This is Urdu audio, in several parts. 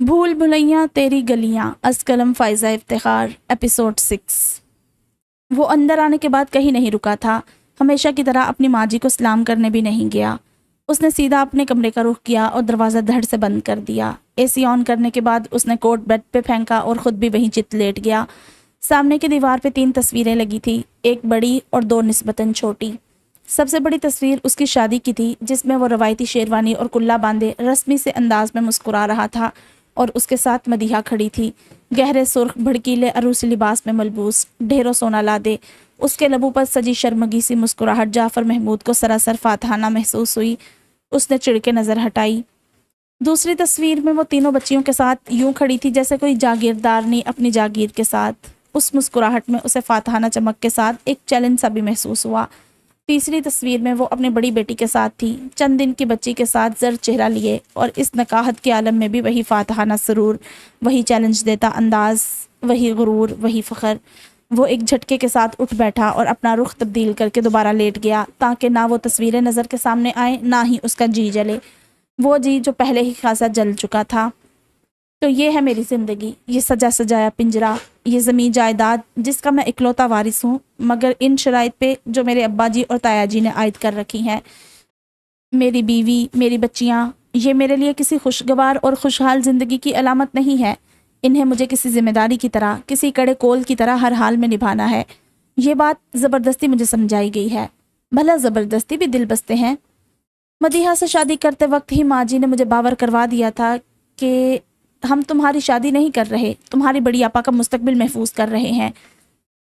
بھول بھلیاں تیری گلیاں از قلم فائزہ افتخار ایپیسوڈ 6۔ وہ اندر آنے کے بعد کہیں نہیں رکا تھا، ہمیشہ کی طرح اپنی ماں جی کو سلام کرنے بھی نہیں گیا۔ اس نے سیدھا اپنے کمرے کا رخ کیا اور دروازہ دھڑ سے بند کر دیا۔ اے سی آن کرنے کے بعد اس نے کوٹ بیڈ پہ پھینکا اور خود بھی وہیں چت لیٹ گیا۔ سامنے کی دیوار پہ 3 تصویریں لگی تھی، ایک بڑی اور 2 نسبتاً چھوٹی۔ سب سے بڑی تصویر اس کی شادی کی تھی، جس میں وہ روایتی شیروانی اور کلا باندھے رسمی سے انداز میں مسکرا رہا تھا اور اس کے ساتھ مدیحہ کھڑی تھی، گہرے سرخ بھڑکیلے عروسی لباس میں ملبوس، ڈھیروں سونا لادے۔ اس کے لبوں پر سجی شرمگی سی مسکراہٹ جعفر محمود کو سراسر فاتحانہ محسوس ہوئی۔ اس نے چڑ کے نظر ہٹائی۔ دوسری تصویر میں وہ تینوں بچیوں کے ساتھ یوں کھڑی تھی جیسے کوئی جاگیردارنی اپنی جاگیر کے ساتھ۔ اس مسکراہٹ میں اسے فاتحانہ چمک کے ساتھ ایک چیلنج سا بھی محسوس ہوا۔ تیسری تصویر میں وہ اپنی بڑی بیٹی کے ساتھ تھی، چند دن کی بچی کے ساتھ زرد چہرہ لیے، اور اس نکاحت کے عالم میں بھی وہی فاتحانہ سرور، وہی چیلنج دیتا انداز، وہی غرور، وہی فخر۔ وہ ایک جھٹکے کے ساتھ اٹھ بیٹھا اور اپنا رخ تبدیل کر کے دوبارہ لیٹ گیا، تاکہ نہ وہ تصویریں نظر کے سامنے آئیں نہ ہی اس کا جی جلے، وہ جی جو پہلے ہی خاصا جل چکا تھا۔ تو یہ ہے میری زندگی، یہ سجا سجایا پنجرا، یہ زمین جائیداد جس کا میں اکلوتا وارث ہوں، مگر ان شرائط پہ جو میرے ابا جی اور تایا جی نے عائد کر رکھی ہیں۔ میری بیوی، میری بچیاں، یہ میرے لیے کسی خوشگوار اور خوشحال زندگی کی علامت نہیں ہے۔ انہیں مجھے کسی ذمہ داری کی طرح، کسی کڑے کول کی طرح ہر حال میں نبھانا ہے۔ یہ بات زبردستی مجھے سمجھائی گئی ہے، بھلا زبردستی بھی دل بستے ہیں۔ مدیحہ سے شادی کرتے وقت ہی ماں جی نے مجھے باور کروا دیا تھا کہ ہم تمہاری شادی نہیں کر رہے، تمہاری بڑی آپا کا مستقبل محفوظ کر رہے ہیں۔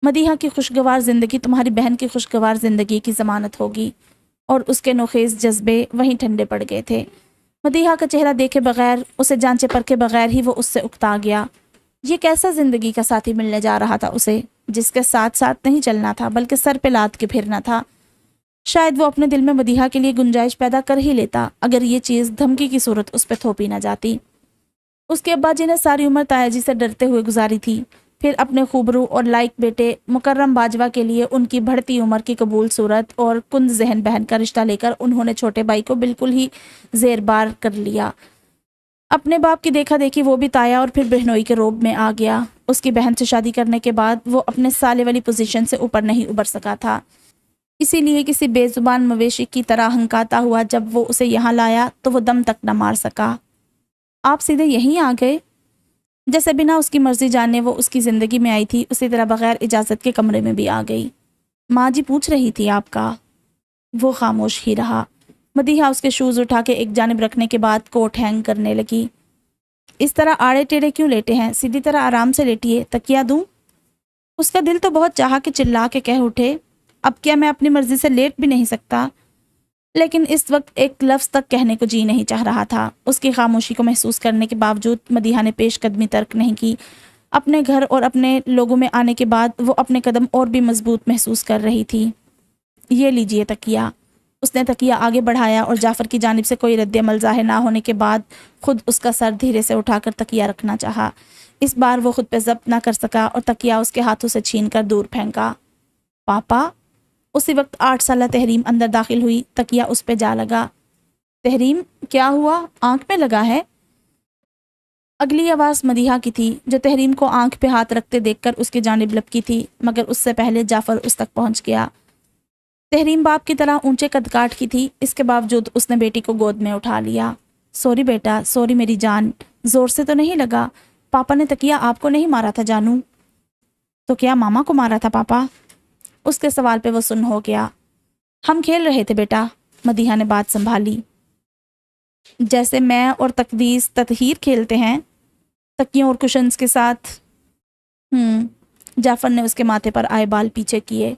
مدیحہ کی خوشگوار زندگی تمہاری بہن کی خوشگوار زندگی کی ضمانت ہوگی، اور اس کے نوخیز جذبے وہیں ٹھنڈے پڑ گئے تھے۔ مدیحہ کا چہرہ دیکھے بغیر، اسے جانچے پرکھے بغیر ہی وہ اس سے اکتا گیا۔ یہ کیسا زندگی کا ساتھی ملنے جا رہا تھا اسے، جس کے ساتھ ساتھ نہیں چلنا تھا بلکہ سر پہ لاد کے پھرنا تھا۔ شاید وہ اپنے دل میں مدیحہ کے لیے گنجائش پیدا کر ہی لیتا، اگر یہ چیز دھمکی کی صورت اس پہ تھوپی نہ جاتی۔ اس کے ابا جی نے ساری عمر تایا جی سے ڈرتے ہوئے گزاری تھی، پھر اپنے خوبرو اور لائق بیٹے مکرم باجوہ کے لیے ان کی بڑھتی عمر کی قبول صورت اور کند ذہن بہن کا رشتہ لے کر انہوں نے چھوٹے بھائی کو بالکل ہی زیر بار کر لیا۔ اپنے باپ کی دیکھا دیکھی وہ بھی تایا اور پھر بہنوئی کے روب میں آ گیا۔ اس کی بہن سے شادی کرنے کے بعد وہ اپنے سالے والی پوزیشن سے اوپر نہیں ابھر سکا تھا، اسی لیے کسی بے زبان مویشی کی طرح ہنکاتا ہوا جب وہ اسے یہاں لایا تو وہ دم تک نہ مار سکا۔ آپ سیدھے یہیں آ گئے؟ جیسے بنا اس کی مرضی جانے وہ اس کی زندگی میں آئی تھی، اسی طرح بغیر اجازت کے کمرے میں بھی آ گئی۔ ماں جی پوچھ رہی تھی آپ کا۔ وہ خاموش ہی رہا۔ مدیحہ اس کے شوز اٹھا کے ایک جانب رکھنے کے بعد کوٹ ہینگ کرنے لگی۔ اس طرح آڑے ٹیڑے کیوں لیٹے ہیں؟ سیدھی طرح آرام سے لیٹیے، تکیہ دوں؟ اس کا دل تو بہت چاہا کہ چلا کے کہہ اٹھے، اب کیا میں اپنی مرضی سے لیٹ بھی نہیں سکتا؟ لیکن اس وقت ایک لفظ تک کہنے کو جی نہیں چاہ رہا تھا۔ اس کی خاموشی کو محسوس کرنے کے باوجود مدیحہ نے پیش قدمی ترک نہیں کی۔ اپنے گھر اور اپنے لوگوں میں آنے کے بعد وہ اپنے قدم اور بھی مضبوط محسوس کر رہی تھی۔ یہ لیجئے تکیہ۔ اس نے تکیہ آگے بڑھایا اور جعفر کی جانب سے کوئی رد عمل ظاہر نہ ہونے کے بعد خود اس کا سر دھیرے سے اٹھا کر تکیہ رکھنا چاہا۔ اس بار وہ خود پہ ضبط نہ کر سکا اور تکیہ اس کے ہاتھوں سے چھین کر دور پھینکا۔ پاپا؟ اسی وقت 8 سالہ تحریم اندر داخل ہوئی، تکیہ اس پہ جا لگا۔ تحریم، کیا ہوا؟ آنکھ میں لگا ہے؟ اگلی آواز مدیحہ کی تھی، جو تحریم کو آنکھ پہ ہاتھ رکھتے دیکھ کر اس کی جانب لپکی تھی، مگر اس سے پہلے جعفر اس تک پہنچ گیا۔ تحریم باپ کی طرح اونچے قد کاٹ کی تھی، اس کے باوجود اس نے بیٹی کو گود میں اٹھا لیا۔ سوری بیٹا، سوری میری جان، زور سے تو نہیں لگا؟ پاپا نے تکیہ آپ کو نہیں مارا تھا جانو؟ تو کیا ماما کو مارا تھا پاپا؟ اس کے سوال پہ وہ سن ہو گیا۔ ہم کھیل رہے تھے بیٹا، مدیحہ نے بات سنبھالی۔ جیسے میں اور تقدیس تطہیر کھیلتے ہیں، تکیوں اور کشنز کے ساتھ۔ جعفر نے اس کے ماتھے پر آئے بال پیچھے کیے۔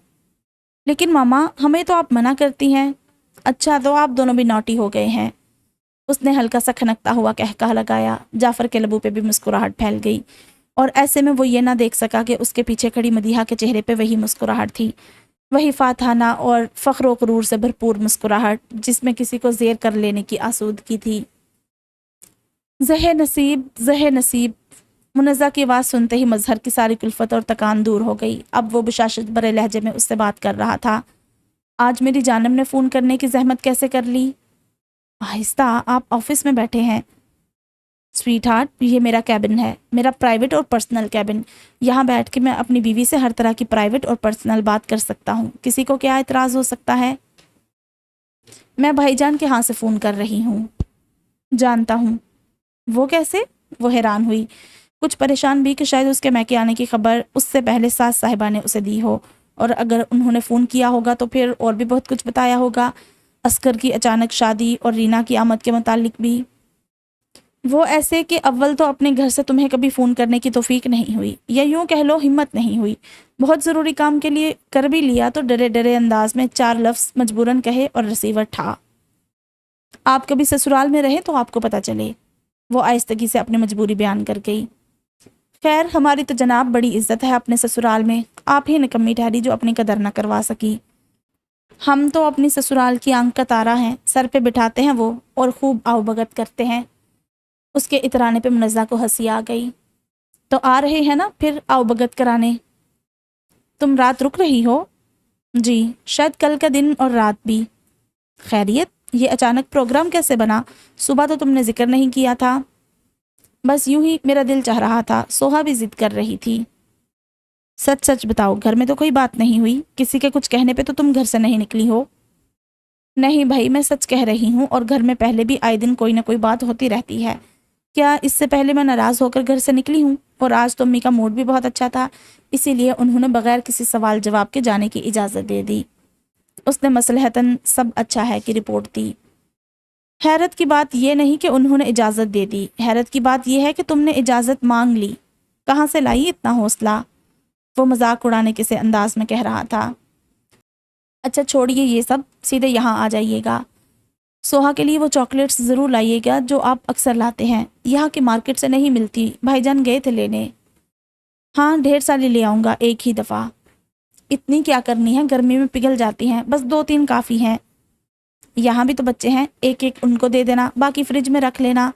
لیکن ماما، ہمیں تو آپ منع کرتی ہیں۔ اچھا، تو آپ دونوں بھی نوٹی ہو گئے ہیں۔ اس نے ہلکا سا کھنکتا ہوا قہقہ لگایا۔ جعفر کے لبوں پہ بھی مسکراہٹ پھیل گئی، اور ایسے میں وہ یہ نہ دیکھ سکا کہ اس کے پیچھے کھڑی مدیحہ کے چہرے پہ وہی مسکراہٹ تھی، وہی فاتحانہ اور فخر و غرور سے بھرپور مسکراہٹ جس میں کسی کو زیر کر لینے کی آسودگی تھی۔ زہ نصیب، زہ نصیب۔ منزہ کی آواز سنتے ہی مظہر کی ساری کلفت اور تکان دور ہو گئی۔ اب وہ بشاشت برے لہجے میں اس سے بات کر رہا تھا۔ آج میری جانم نے فون کرنے کی زحمت کیسے کر لی؟ آہستہ، آپ آفس میں بیٹھے ہیں۔ سویٹ ہارٹ، یہ میرا کیبن ہے، میرا پرائیویٹ اور پرسنل کیبن۔ یہاں بیٹھ کے میں اپنی بیوی سے ہر طرح کی پرائیویٹ اور پرسنل بات کر سکتا ہوں، کسی کو کیا اعتراض ہو سکتا ہے؟ میں بھائی جان کے ہاں سے فون کر رہی ہوں۔ جانتا ہوں۔ وہ کیسے؟ وہ حیران ہوئی، کچھ پریشان بھی کہ شاید اس کے میکے آنے کی خبر اس سے پہلے ساس صاحبہ نے اسے دی ہو، اور اگر انہوں نے فون کیا ہوگا تو پھر اور بھی بہت کچھ بتایا ہوگا، عسکر کی اچانک شادی اور رینا کی آمد کے متعلق بھی۔ وہ ایسے کہ اول تو اپنے گھر سے تمہیں کبھی فون کرنے کی توفیق نہیں ہوئی، یا یوں کہہ لو ہمت نہیں ہوئی، بہت ضروری کام کے لیے کر بھی لیا تو ڈرے ڈرے انداز میں 4 لفظ مجبوراً کہے اور ریسیور ٹھا۔ آپ کبھی سسرال میں رہے تو آپ کو پتہ چلے، وہ آہستگی سے اپنی مجبوری بیان کر گئی۔ خیر ہماری تو جناب بڑی عزت ہے اپنے سسرال میں، آپ ہی نکمی ٹھہری جو اپنی قدر نہ کروا سکی۔ ہم تو اپنی سسرال کی آنکھ کا تارا ہیں، سر پہ بٹھاتے ہیں وہ، اور خوب آؤ بھگت کرتے ہیں۔ اس کے اترانے پہ منزہ کو ہنسی آ گئی۔ تو آ رہے ہیں نا پھر آؤ بھگت کرانے؟ تم رات رک رہی ہو؟ جی، شاید کل کا دن اور رات بھی۔ خیریت؟ یہ اچانک پروگرام کیسے بنا؟ صبح تو تم نے ذکر نہیں کیا تھا۔ بس یوں ہی میرا دل چاہ رہا تھا، سوہا بھی ضد کر رہی تھی۔ سچ سچ بتاؤ، گھر میں تو کوئی بات نہیں ہوئی؟ کسی کے کچھ کہنے پہ تو تم گھر سے نہیں نکلی ہو؟ نہیں بھائی، میں سچ کہہ رہی ہوں، اور گھر میں پہلے بھی آئے دن کوئی نہ کوئی بات ہوتی رہتی ہے۔ کیا اس سے پہلے میں ناراض ہو کر گھر سے نکلی ہوں؟ اور آج تو امی کا موڈ بھی بہت اچھا تھا، اسی لیے انہوں نے بغیر کسی سوال جواب کے جانے کی اجازت دے دی۔ اس نے مصلحتاً سب اچھا ہے کی رپورٹ دی۔ حیرت کی بات یہ نہیں کہ انہوں نے اجازت دے دی، حیرت کی بات یہ ہے کہ تم نے اجازت مانگ لی۔ کہاں سے لائی اتنا حوصلہ؟ وہ مذاق اڑانے کے سے انداز میں کہہ رہا تھا۔ اچھا چھوڑیے یہ سب، سیدھے یہاں آ جائیے گا۔ سوہا کے لیے وہ چاکلیٹس ضرور لائیے گا جو آپ اکثر لاتے ہیں، یہاں کی مارکیٹ سے نہیں ملتی، بھائی جان گئے تھے لینے۔ ہاں ڈھیر ساری لے آؤں گا ایک ہی دفعہ۔ اتنی کیا کرنی ہے، گرمی میں پگھل جاتی ہیں، بس 2-3 کافی ہیں۔ یہاں بھی تو بچے ہیں، ایک ایک ان کو دے دینا، باقی فریج میں رکھ لینا۔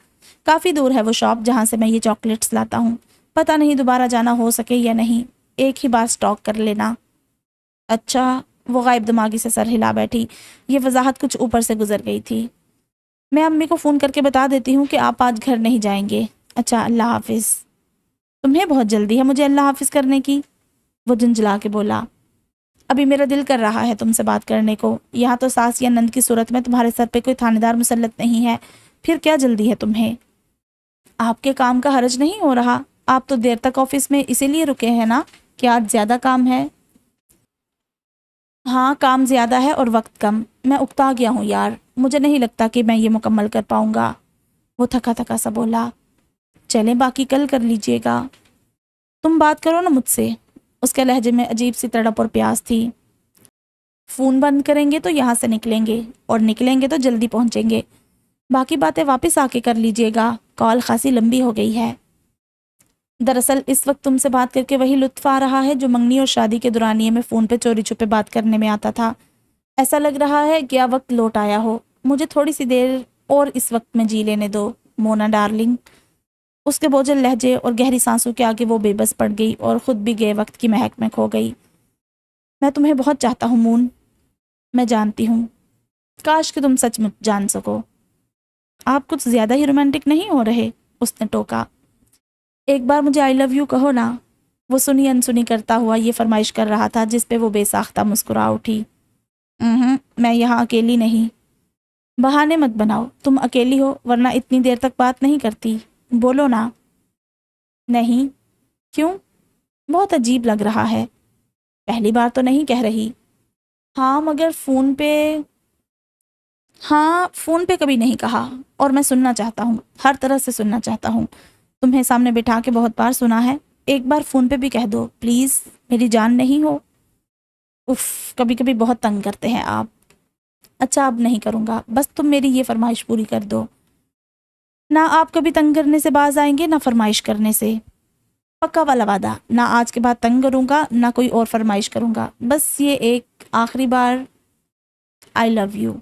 کافی دور ہے وہ شاپ جہاں سے میں یہ چاکلیٹس لاتا ہوں، پتہ نہیں دوبارہ جانا ہو سکے یا نہیں، ایک ہی بار سٹاک کر لینا۔ اچھا، وہ غائب دماغی سے سر ہلا بیٹھی، یہ وضاحت کچھ اوپر سے گزر گئی تھی۔ میں امی کو فون کر کے بتا دیتی ہوں کہ آپ آج گھر نہیں جائیں گے۔ اچھا، اللہ حافظ۔ تمہیں بہت جلدی ہے مجھے اللہ حافظ کرنے کی، وہ جھنجھلا کے بولا۔ ابھی میرا دل کر رہا ہے تم سے بات کرنے کو، یہاں تو ساس یا نند کی صورت میں تمہارے سر پہ کوئی تھانے دار مسلط نہیں ہے، پھر کیا جلدی ہے تمہیں؟ آپ کے کام کا حرج نہیں ہو رہا؟ آپ تو دیر تک آفس میں اسی لیے رکے ہیں نا کہ آج زیادہ کام ہے؟ ہاں کام زیادہ ہے اور وقت کم، میں اکتا گیا ہوں یار، مجھے نہیں لگتا کہ میں یہ مکمل کر پاؤں گا، وہ تھکا تھکا سا بولا۔ چلیں باقی کل کر لیجئے گا۔ تم بات کرو نا مجھ سے، اس کے لہجے میں عجیب سی تڑپ اور پیاس تھی۔ فون بند کریں گے تو یہاں سے نکلیں گے، اور نکلیں گے تو جلدی پہنچیں گے، باقی باتیں واپس آ کے کر لیجئے گا، کال خاصی لمبی ہو گئی ہے۔ دراصل اس وقت تم سے بات کر کے وہی لطف آ رہا ہے جو منگنی اور شادی کے دورانیے میں فون پہ چوری چھپے بات کرنے میں آتا تھا۔ ایسا لگ رہا ہے کیا وقت لوٹ آیا ہو، مجھے تھوڑی سی دیر اور اس وقت میں جی لینے دو مونا ڈارلنگ۔ اس کے بوجھل لہجے اور گہری سانسوں کے آگے وہ بے بس پڑ گئی اور خود بھی گئے وقت کی مہک میں کھو گئی۔ میں تمہیں بہت چاہتا ہوں مون، میں جانتی ہوں، کاش کہ تم سچ مچ جان سکو۔ آپ کچھ زیادہ ہی رومانٹک نہیں ہو رہے، اس نے ٹوکا۔ ایک بار مجھے آئی لو یو کہو نا، وہ سنی انسنی کرتا ہوا یہ فرمائش کر رہا تھا جس پہ وہ بے ساختہ مسکرا اٹھی۔ میں یہاں اکیلی نہیں۔ بہانے مت بناؤ، تم اکیلی ہو ورنہ اتنی دیر تک بات نہیں کرتی، بولو نا۔ نہیں۔ کیوں؟ بہت عجیب لگ رہا ہے۔ پہلی بار تو نہیں کہہ رہی۔ ہاں مگر فون پہ کبھی نہیں کہا، اور میں سننا چاہتا ہوں، ہر طرح سے سننا چاہتا ہوں، تمہیں سامنے بٹھا کے بہت بار سنا ہے، ایک بار فون پہ بھی کہہ دو پلیز، میری جان نہیں ہو۔ اف، کبھی کبھی بہت تنگ کرتے ہیں آپ۔ اچھا اب نہیں کروں گا، بس تم میری یہ فرمائش پوری کر دو۔ نہ آپ کبھی تنگ کرنے سے باز آئیں گے نہ فرمائش کرنے سے، پکا والا وعدہ، نہ آج کے بعد تنگ کروں گا نہ کوئی اور فرمائش کروں گا، بس یہ ایک آخری بار آئی لو یو،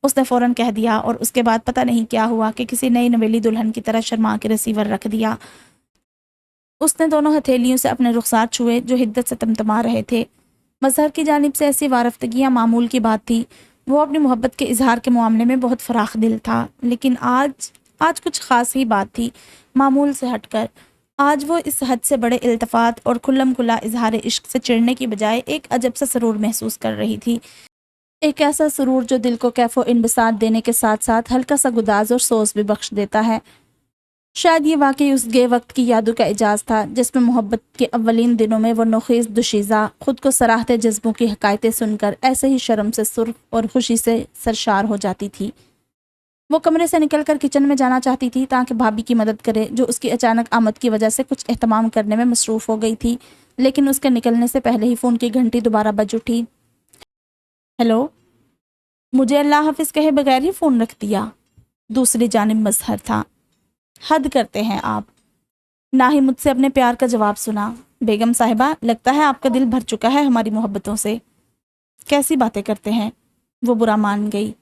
اس نے فوراً کہہ دیا، اور اس کے بعد پتہ نہیں کیا ہوا کہ کسی نئی نویلی دلہن کی طرح شرما کے ریسیور رکھ دیا۔ اس نے دونوں ہتھیلیوں سے اپنے رخسار چھوئے جو حدت سے تمتما رہے تھے۔ مظہر کی جانب سے ایسی وارفتگیاں معمول کی بات تھی، وہ اپنی محبت کے اظہار کے معاملے میں بہت فراخ دل تھا، لیکن آج آج کچھ خاص ہی بات تھی، معمول سے ہٹ کر۔ آج وہ اس حد سے بڑے التفات اور کھلم کھلا اظہار عشق سے چڑھنے کی بجائے ایک عجب سا سرور محسوس کر رہی تھی، ایک ایسا سرور جو دل کو کیف و انبساط دینے کے ساتھ ساتھ ہلکا سا گداز اور سوز بھی بخش دیتا ہے۔ شاید یہ واقعی اس گئے وقت کی یادوں کا اعجاز تھا جس میں محبت کے اولین دنوں میں وہ نوخیز دوشیزہ خود کو سراہتے جذبوں کی حکایتیں سن کر ایسے ہی شرم سے سرخ اور خوشی سے سرشار ہو جاتی تھی۔ وہ کمرے سے نکل کر کچن میں جانا چاہتی تھی تاکہ بھابھی کی مدد کرے جو اس کی اچانک آمد کی وجہ سے کچھ اہتمام کرنے میں مصروف ہو گئی تھی، لیکن اس کے نکلنے سے پہلے ہی فون کی گھنٹی دوبارہ بج اٹھی۔ ہیلو، مجھے اللہ حافظ کہے بغیر ہی فون رکھ دیا۔ دوسری جانب مظہر تھا۔ حد کرتے ہیں آپ، نہ ہی مجھ سے اپنے پیار کا جواب سنا۔ بیگم صاحبہ، لگتا ہے آپ کا دل بھر چکا ہے ہماری محبتوں سے۔ کیسی باتیں کرتے ہیں؟ وہ برا مان گئی۔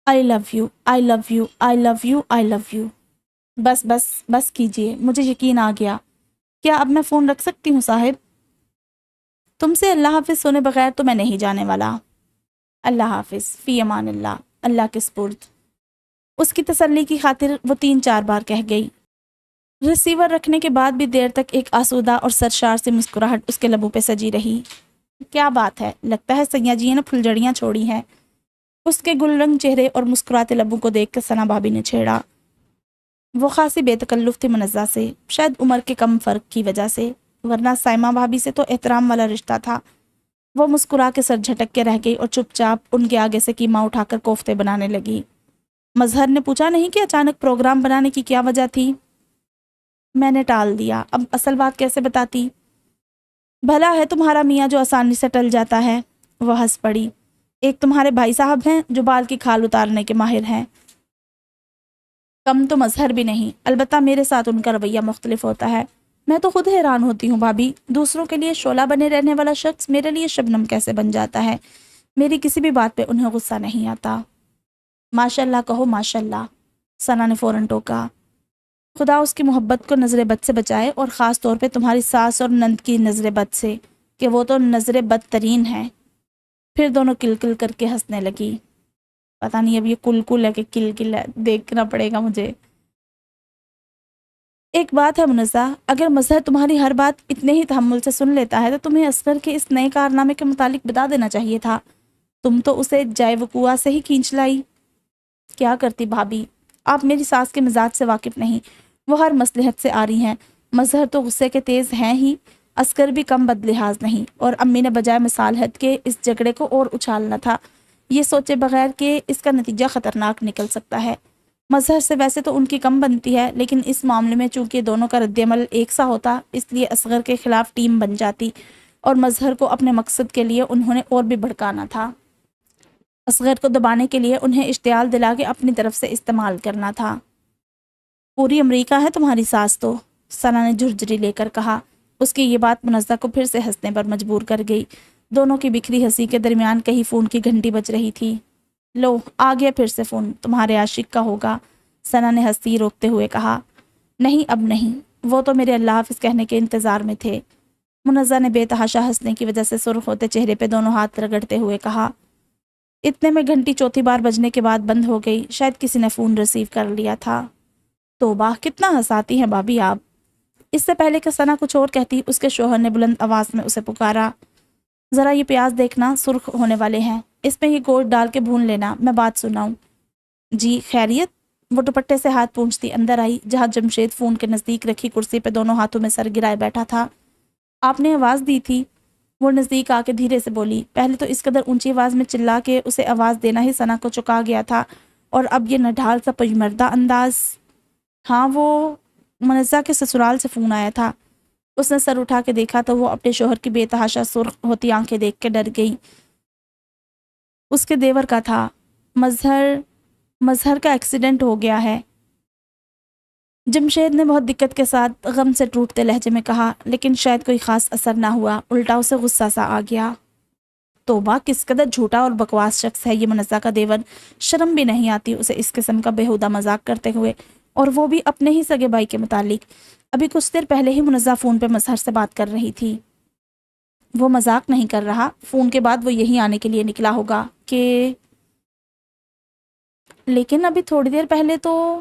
I love you, I love you, I love you, I love you. بس بس بس کیجئے، مجھے یقین آ گیا۔ کیا اب میں فون رکھ سکتی ہوں صاحب؟ تم سے اللہ حافظ سنے بغیر تو میں نہیں جانے والا۔ اللہ حافظ، فی امان اللہ، اللہ کے سپرد۔ اس کی تسلی کی خاطر وہ 3-4 بار کہہ گئی۔ ریسیور رکھنے کے بعد بھی دیر تک ایک آسودہ اور سرشار سی مسکراہٹ اس کے لبوں پہ سجی رہی۔ کیا بات ہے، لگتا ہے سیاں جی نے پھلجڑیاں چھوڑی ہیں۔ اس کے گل رنگ چہرے اور مسکراتے لبوں کو دیکھ کر ثنا بھابی نے چھیڑا۔ وہ خاصی بے تکلف تھی منزہ سے، شاید عمر کے کم فرق کی وجہ سے، ورنہ سائمہ بھابی سے تو احترام والا رشتہ تھا۔ وہ مسکرا کے سر جھٹک کے رہ گئی اور چپ چاپ ان کے آگے سے قیمہ اٹھا کر کوفتے بنانے لگی۔ مظہر نے پوچھا نہیں کہ اچانک پروگرام بنانے کی کیا وجہ تھی؟ میں نے ٹال دیا، اب اصل بات کیسے بتاتی؟ بھلا ہے تمہارا میاں جو آسانی سے ٹل جاتا ہے۔ وہ ہنس پڑی۔ ایک تمہارے بھائی صاحب ہیں جو بال کی کھال اتارنے کے ماہر ہیں۔ کم تو مظہر بھی نہیں، البتہ میرے ساتھ ان کا رویہ مختلف ہوتا ہے۔ میں تو خود حیران ہوتی ہوں بھابی، دوسروں کے لیے شعلہ بنے رہنے والا شخص میرے لیے شبنم کیسے بن جاتا ہے۔ میری کسی بھی بات پہ انہیں غصہ نہیں آتا۔ ماشاء اللہ کہو ماشاء اللہ، ثنا نے فوراً ٹوکا۔ خدا اس کی محبت کو نظر بد سے بچائے، اور خاص طور پہ تمہاری ساس اور نند کی نظر بد سے، کہ وہ تو نظر بد ترین ہے۔ پھر دونوں کل کل کر کے ہنسنے لگی۔ پتہ نہیں اب یہ کل کل ہے کہ کل کل ہے، دیکھنا پڑے گا مجھے۔ ایک بات ہے منزہ، اگر مظہر تمہاری ہر بات اتنے ہی تحمل سے سن لیتا ہے تو تمہیں اصغر کے اس نئے کارنامے کے متعلق بتا دینا چاہیے تھا۔ تم تو اسے جائے وقوع سے ہی کھینچ لائی۔ کیا کرتی بھابی، آپ میری ساس کے مزاج سے واقف نہیں، وہ ہر مصلحت سے آ رہی ہیں۔ مظہر تو غصے کے تیز ہیں ہی، اصغر بھی کم بد لحاظ نہیں، اور امی نے بجائے مصالحت کے اس جھگڑے کو اور اچھالنا تھا، یہ سوچے بغیر کہ اس کا نتیجہ خطرناک نکل سکتا ہے۔ مظہر سے ویسے تو ان کی کم بنتی ہے، لیکن اس معاملے میں چونکہ دونوں کا رد عمل ایک سا ہوتا، اس لیے اصغر کے خلاف ٹیم بن جاتی، اور مظہر کو اپنے مقصد کے لیے انہوں نے اور بھی بھڑکانا تھا۔ اصغر کو دبانے کے لیے انہیں اشتعال دلا کے اپنی طرف سے استعمال کرنا تھا۔ پوری امریکہ ہے تمہاری ساس تو، ثنا نے جھرجھری لے کر کہا۔ اس کی یہ بات منزہ کو پھر سے ہنسنے پر مجبور کر گئی۔ دونوں کی بکھری ہنسی کے درمیان کہیں فون کی گھنٹی بج رہی تھی۔ لو آ گیا پھر سے فون، تمہارے عاشق کا ہوگا، ثنا نے ہنسی روکتے ہوئے کہا۔ نہیں اب نہیں، وہ تو میرے اللہ حافظ کہنے کے انتظار میں تھے۔ منزہ نے بے تحاشا ہنسنے کی وجہ سے سرخ ہوتے چہرے پہ دونوں ہاتھ رگڑتے ہوئے کہا۔ اتنے میں گھنٹی چوتھی بار بجنے کے بعد بند ہو گئی، شاید کسی نے فون ریسیو کر لیا تھا۔ توبہ، کتنا ہنساتی ہیں بھابی آپ۔ اس سے پہلے کہ ثنا کچھ اور کہتی، اس کے شوہر نے بلند آواز میں اسے پکارا۔ ذرا یہ پیاز دیکھنا، سرخ ہونے والے ہیں، اس میں یہ گوشت ڈال کے بھون لینا، میں بات سناؤں۔ جی خیریت؟ وہ دوپٹے سے ہاتھ پونچھتی اندر آئی جہاں جمشید فون کے نزدیک رکھی کرسی پہ دونوں ہاتھوں میں سر گرائے بیٹھا تھا۔ آپ نے آواز دی تھی؟ وہ نزدیک آ کے دھیرے سے بولی۔ پہلے تو اس قدر اونچی آواز میں چلا کے اسے آواز دینا ہی ثنا کو چکا گیا تھا، اور اب یہ نڈھال سا پجمردہ انداز۔ ہاں، وہ منزہ کے سسرال سے فون آیا تھا۔ اس نے سر اٹھا کے دیکھا تو وہ اپنے شوہر کی بے تحاشا سرخ ہوتی آنکھیں دیکھ کے ڈر گئی۔ اس کے دیور کا تھا۔ مظہر کا ایکسیڈنٹ ہو گیا ہے، جمشید نے بہت دقت کے ساتھ غم سے ٹوٹتے لہجے میں کہا، لیکن شاید کوئی خاص اثر نہ ہوا، الٹا اسے غصہ سا آ گیا۔ توبہ، کس قدر جھوٹا اور بکواس شخص ہے یہ منزہ کا دیور، شرم بھی نہیں آتی اسے اس قسم کا بےہودہ مذاق کرتے ہوئے، اور وہ بھی اپنے ہی سگے بھائی کے متعلق۔ ابھی کچھ دیر پہلے ہی منزہ فون پہ مظہر سے بات کر رہی تھی۔ وہ مذاق نہیں کر رہا، فون کے بعد وہ یہی آنے کے لیے نکلا ہوگا کہ… لیکن ابھی تھوڑی دیر پہلے تو…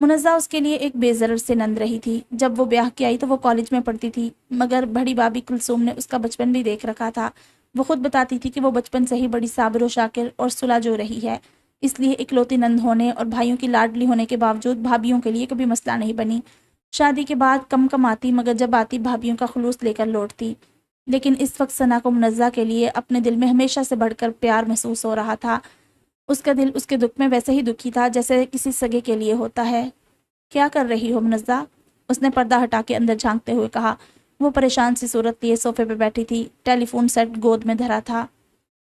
منزہ اس کے لیے ایک بے ضرر سے نند رہی تھی۔ جب وہ بیاہ کی آئی تو وہ کالج میں پڑھتی تھی، مگر بڑی بابی کلثوم نے اس کا بچپن بھی دیکھ رکھا تھا۔ وہ خود بتاتی تھی کہ وہ بچپن سے ہی بڑی صابر و شاکر اور صلح جو رہی ہے، اس لیے اکلوتی نند ہونے اور بھائیوں کی لاڈلی ہونے کے باوجود بھابھیوں کے لیے کبھی مسئلہ نہیں بنی۔ شادی کے بعد کم کم آتی، مگر جب آتی بھابھیوں کا خلوص لے کر لوٹتی۔ لیکن اس وقت ثنا کو منزہ کے لیے اپنے دل میں ہمیشہ سے بڑھ کر پیار محسوس ہو رہا تھا۔ اس کا دل اس کے دکھ میں ویسے ہی دکھی تھا جیسے کسی سگے کے لیے ہوتا ہے۔ کیا کر رہی ہو منزہ؟ اس نے پردہ ہٹا کے اندر جھانکتے ہوئے کہا۔ وہ پریشان سی صورت لیے صوفے پہ بیٹھی تھی، ٹیلی فون سیٹ گود میں دھرا تھا۔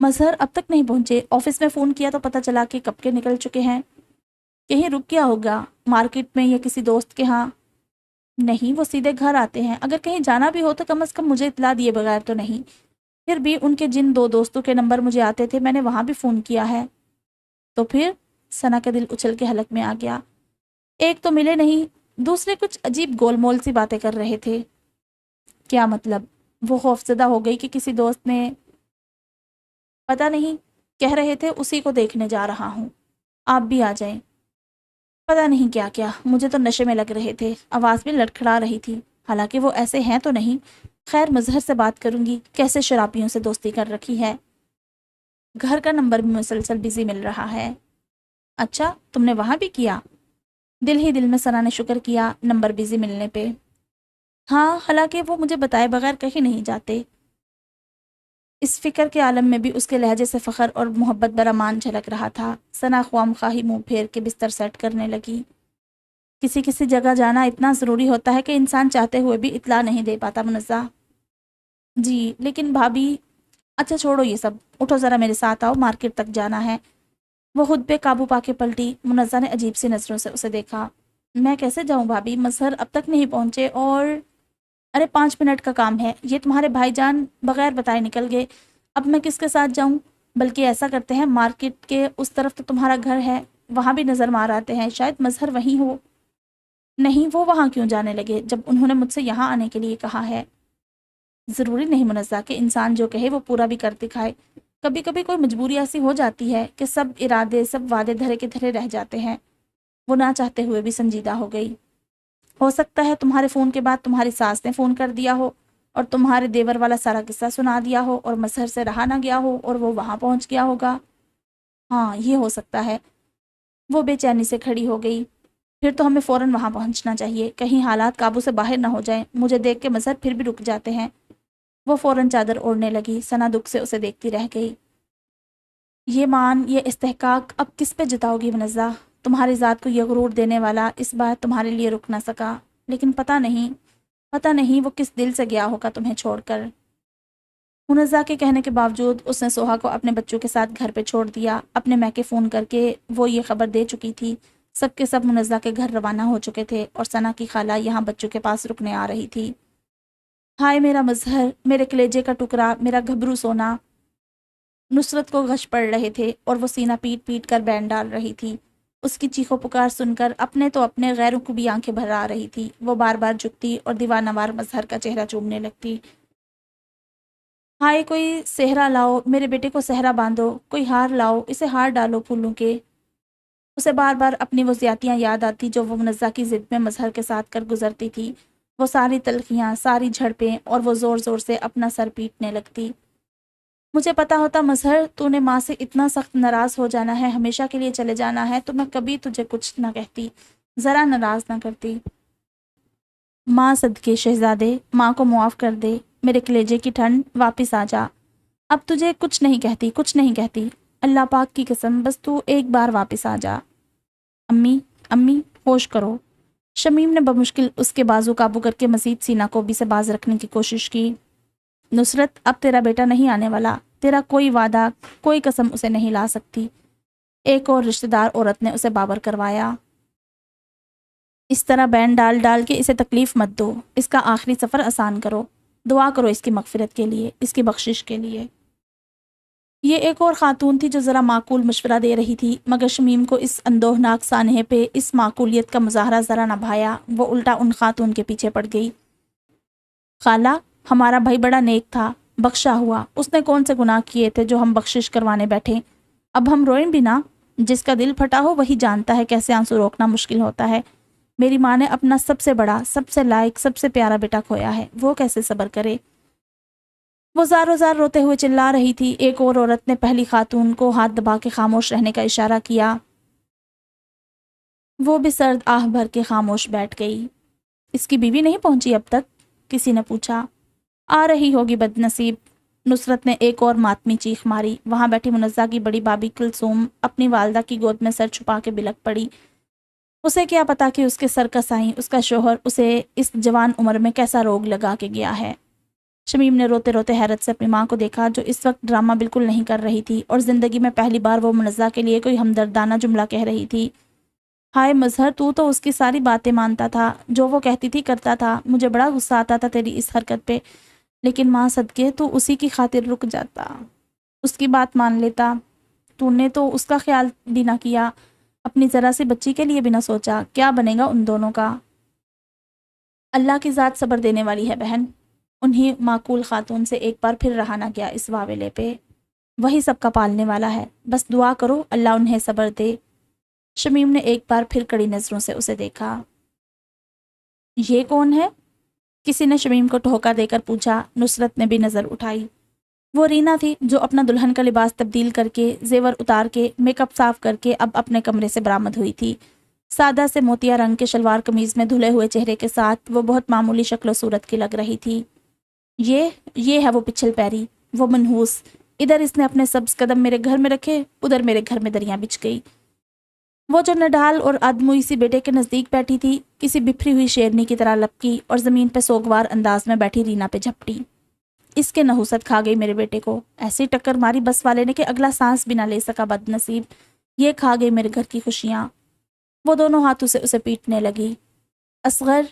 مظہر اب تک نہیں پہنچے؟ آفس میں فون کیا تو پتہ چلا کہ کب کے نکل چکے ہیں۔ کہیں رک گیا ہوگا، مارکیٹ میں یا کسی دوست کے ہاں؟ نہیں، وہ سیدھے گھر آتے ہیں۔ اگر کہیں جانا بھی ہو تو کم از کم مجھے اطلاع دیے بغیر تو نہیں۔ پھر بھی ان کے جن 2 دوستوں کے نمبر مجھے آتے تھے میں نے وہاں بھی فون کیا ہے۔ تو پھر؟ ثنا کا دل اچھل کے حلق میں آ گیا۔ ایک تو ملے نہیں، دوسرے کچھ عجیب گول مول سی باتیں کر رہے تھے۔ کیا مطلب؟ وہ خوفزدہ ہو گئی کہ کسی دوست نے پتہ نہیں، کہہ رہے تھے اسی کو دیکھنے جا رہا ہوں، آپ بھی آ جائیں۔ پتہ نہیں کیا کیا، مجھے تو نشے میں لگ رہے تھے، آواز بھی لڑکھڑا رہی تھی، حالانکہ وہ ایسے ہیں تو نہیں۔ خیر مظہر سے بات کروں گی، کیسے شرابیوں سے دوستی کر رکھی ہے۔ گھر کا نمبر بھی مسلسل بزی مل رہا ہے۔ اچھا، تم نے وہاں بھی کیا؟ دل ہی دل میں ثنا نے شکر کیا نمبر بزی ملنے پہ۔ ہاں، حالانکہ وہ مجھے بتائے بغیر کہیں نہیں جاتے۔ اس فکر کے عالم میں بھی اس کے لہجے سے فخر اور محبت برامان جھلک رہا تھا۔ ثنا خواہ مخواہی منہ پھیر کے بستر سیٹ کرنے لگی۔ کسی کسی جگہ جانا اتنا ضروری ہوتا ہے کہ انسان چاہتے ہوئے بھی اطلاع نہیں دے پاتا منزہ۔ جی لیکن بھابھی، اچھا چھوڑو یہ سب، اٹھو ذرا میرے ساتھ آؤ، مارکیٹ تک جانا ہے۔ وہ خود پہ قابو پا کے پلٹی۔ منزہ نے عجیب سی نظروں سے اسے دیکھا۔ میں کیسے جاؤں بھابھی؟ مظہر اب تک نہیں پہنچے اور ارے 5 منٹ کا کام ہے، یہ تمہارے بھائی جان بغیر بتائے نکل گئے، اب میں کس کے ساتھ جاؤں؟ بلکہ ایسا کرتے ہیں، مارکیٹ کے اس طرف تو تمہارا گھر ہے، وہاں بھی نظر مار آتے ہیں، شاید مظہر وہیں ہو۔ نہیں، وہ وہاں کیوں جانے لگے جب انہوں نے مجھ سے یہاں آنے کے لیے کہا ہے؟ ضروری نہیں منزہ کہ انسان جو کہے وہ پورا بھی کر دکھائے۔ کبھی کبھی کوئی مجبوری ایسی ہو جاتی ہے کہ سب ارادے، سب وعدے دھرے کے دھرے رہ جاتے ہیں۔ وہ نہ چاہتے ہوئے بھی سنجیدہ ہو گئی۔ ہو سکتا ہے تمہارے فون کے بعد تمہاری ساس نے فون کر دیا ہو اور تمہارے دیور والا سارا قصہ سنا دیا ہو اور مظہر سے رہا نہ گیا ہو اور وہ وہاں پہنچ گیا ہوگا۔ ہاں، یہ ہو سکتا ہے۔ وہ بے چینی سے کھڑی ہو گئی۔ پھر تو ہمیں فوراً وہاں پہنچنا چاہیے، کہیں حالات قابو سے باہر نہ ہو جائیں۔ مجھے دیکھ کے مظہر پھر بھی رک جاتے ہیں۔ وہ فوراً چادر اوڑھنے لگی۔ ثنا دکھ سے اسے دیکھتی رہ گئی۔ یہ مان، یہ استحقاق اب کس پہ جتاؤ گی منزہ؟ تمہاری ذات کو یہ غرور دینے والا اس بار تمہارے لیے رک نہ سکا، لیکن پتہ نہیں وہ کس دل سے گیا ہوگا تمہیں چھوڑ کر۔ منزہ کے کہنے کے باوجود اس نے سوہا کو اپنے بچوں کے ساتھ گھر پہ چھوڑ دیا۔ اپنے میکے فون کر کے وہ یہ خبر دے چکی تھی۔ سب کے سب منزہ کے گھر روانہ ہو چکے تھے اور ثنا کی خالہ یہاں بچوں کے پاس رکنے آ رہی تھی۔ ہائے میرا مظہر، میرے کلیجے کا ٹکڑا، میرا گھبرو سونا۔ نصرت کو غش پڑ رہے تھے اور وہ سینہ پیٹ پیٹ کر بین ڈال رہی تھی۔ اس کی چیخو پکار سن کر اپنے تو اپنے غیروں کو بھی آنکھیں بھر آ رہی تھی۔ وہ بار بار جھکتی اور دیوانہ وار مظہر کا چہرہ چومنے لگتی۔ ہائے کوئی صحرا لاؤ، میرے بیٹے کو صحرا باندھو، کوئی ہار لاؤ، اسے ہار ڈالو پھولوں کے۔ اسے بار بار اپنی وہ زیادتیاں یاد آتی جو وہ منزہ کی ضد میں مظہر کے ساتھ کر گزرتی تھی۔ وہ ساری تلخیاں، ساری جھڑپیں، اور وہ زور زور سے اپنا سر پیٹنے لگتی۔ مجھے پتا ہوتا مظہر تو نے ماں سے اتنا سخت ناراض ہو جانا ہے، ہمیشہ کے لیے چلے جانا ہے، تو میں کبھی تجھے کچھ نہ کہتی، ذرا ناراض نہ کرتی۔ ماں صدقے شہزادے، ماں کو معاف کر دے، میرے کلیجے کی ٹھنڈ، واپس آ جا۔ اب تجھے کچھ نہیں کہتی، کچھ نہیں کہتی، اللہ پاک کی قسم، بس تو ایک بار واپس آ جا۔ امی، امی، ہوش کرو۔ شمیم نے بمشکل اس کے بازو قابو کر کے مزید سینہ کوبی سے باز رکھنے کی کوشش کی۔ نصرت، اب تیرا بیٹا نہیں آنے والا، تیرا کوئی وعدہ، کوئی قسم اسے نہیں لا سکتی۔ ایک اور رشتہ دار عورت نے اسے بابر کروایا۔ اس طرح بین ڈال ڈال کے اسے تکلیف مت دو، اس کا آخری سفر آسان کرو، دعا کرو اس کی مغفرت کے لیے، اس کی بخشش کے لیے۔ یہ ایک اور خاتون تھی جو ذرا معقول مشورہ دے رہی تھی، مگر شمیم کو اس اندوہناک سانحے پہ اس معقولیت کا مظاہرہ ذرا نہ بھایا۔ وہ الٹا ان خاتون کے پیچھے پڑ گئی۔ خالہ، ہمارا بھائی بڑا نیک تھا، بخشا ہوا، اس نے کون سے گناہ کیے تھے جو ہم بخشش کروانے بیٹھے؟ اب ہم روئیں بھی نہ۔ جس کا دل پھٹا ہو وہی جانتا ہے کیسے آنسو روکنا مشکل ہوتا ہے۔ میری ماں نے اپنا سب سے بڑا، سب سے لائق، سب سے پیارا بیٹا کھویا ہے، وہ کیسے صبر کرے؟ وہ زاروں زار روتے ہوئے چلا رہی تھی۔ ایک اور عورت نے پہلی خاتون کو ہاتھ دبا کے خاموش رہنے کا اشارہ کیا۔ وہ بھی سرد آہ بھر کے خاموش بیٹھ گئی۔ اس کی بیوی نہیں پہنچی اب تک؟ کسی نے پوچھا۔ آ رہی ہوگی بد نصیب، نصرت نے ایک اور ماتمی چیخ ماری۔ وہاں بیٹھی منزہ کی بڑی بابی کلثوم اپنی والدہ کی گود میں سر چھپا کے بلک پڑی۔ اسے کیا پتا کہ اس کے سرکس آئیں، اس کا شوہر اسے اس جوان عمر میں کیسا روگ لگا کے گیا ہے۔ شمیم نے روتے روتے حیرت سے اپنی ماں کو دیکھا جو اس وقت ڈرامہ بالکل نہیں کر رہی تھی اور زندگی میں پہلی بار وہ منزہ کے لیے کوئی ہمدردانہ جملہ کہہ رہی تھی۔ ہائے مظہر، تو اس کی ساری باتیں مانتا تھا، جو وہ کہتی تھی کرتا تھا۔ مجھے بڑا غصہ آتا تھا تیری اس حرکت پہ، لیکن ماں صدقے تو اسی کی خاطر رک جاتا، اس کی بات مان لیتا۔ تو نے تو اس کا خیال بھی نہ کیا، اپنی ذرا سی بچی کے لیے بھی نہ سوچا، کیا بنے گا ان دونوں کا؟ اللہ کی ذات صبر دینے والی ہے بہن۔ انہیں معقول خاتون سے ایک بار پھر رہا نہ گیا اس واویلے پہ۔ وہی سب کا پالنے والا ہے، بس دعا کرو اللہ انہیں صبر دے۔ شمیم نے ایک بار پھر کڑی نظروں سے اسے دیکھا۔ یہ کون ہے؟ کسی نے شمیم کو ٹھوکا دے کر پوچھا۔ نصرت نے بھی نظر اٹھائی۔ وہ رینا تھی جو اپنا دلہن کا لباس تبدیل کر کے، زیور اتار کے، میک اپ صاف کر کے اب اپنے کمرے سے برآمد ہوئی تھی۔ سادہ سے موتیا رنگ کے شلوار قمیض میں دھلے ہوئے چہرے کے ساتھ وہ بہت معمولی شکل و صورت کی لگ رہی تھی۔ یہ ہے وہ پچھل پیری، وہ منحوس۔ ادھر اس نے اپنے سبز قدم میرے گھر میں رکھے، ادھر میرے گھر میں دریاں بچھ گئی۔ وہ جو نڈھال اور آدموئی سی بیٹے کے نزدیک بیٹھی تھی، کسی بپھری ہوئی شیرنی کی طرح لپکی اور زمین پہ سوگوار انداز میں بیٹھی رینا پہ جھپٹی۔ اس کے نحوست کھا گئی میرے بیٹے کو، ایسی ٹکر ماری بس والے نے کہ اگلا سانس بھی نہ لے سکا بد نصیب۔ یہ کھا گئی میرے گھر کی خوشیاں۔ وہ دونوں ہاتھوں سے اسے پیٹنے لگی۔ اصغر،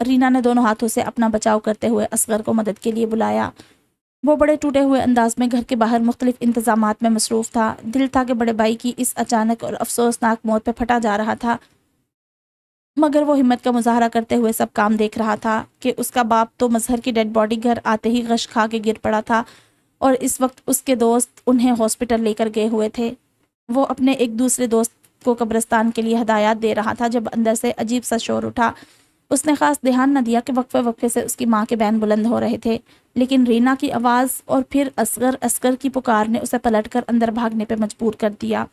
رینا نے دونوں ہاتھوں سے اپنا بچاؤ کرتے ہوئے اصغر کو مدد کے لیے بلایا۔ وہ بڑے ٹوٹے ہوئے انداز میں گھر کے باہر مختلف انتظامات میں مصروف تھا۔ دل تھا کہ بڑے بھائی کی اس اچانک اور افسوسناک موت پہ پھٹا جا رہا تھا، مگر وہ ہمت کا مظاہرہ کرتے ہوئے سب کام دیکھ رہا تھا کہ اس کا باپ تو مظہر کی ڈیڈ باڈی گھر آتے ہی غش کھا کے گر پڑا تھا اور اس وقت اس کے دوست انہیں ہاسپٹل لے کر گئے ہوئے تھے۔ وہ اپنے ایک دوسرے دوست کو قبرستان کے لیے ہدایات دے رہا تھا جب اندر سے عجیب سا شور اٹھا۔ اس نے خاص دھیان نہ دیا کہ وقفے وقفے سے اس کی ماں کے بین بلند ہو رہے تھے، لیکن رینا کی آواز اور پھر اصغر اصغر کی پکار نے اسے پلٹ کر اندر بھاگنے پہ مجبور کر دیا۔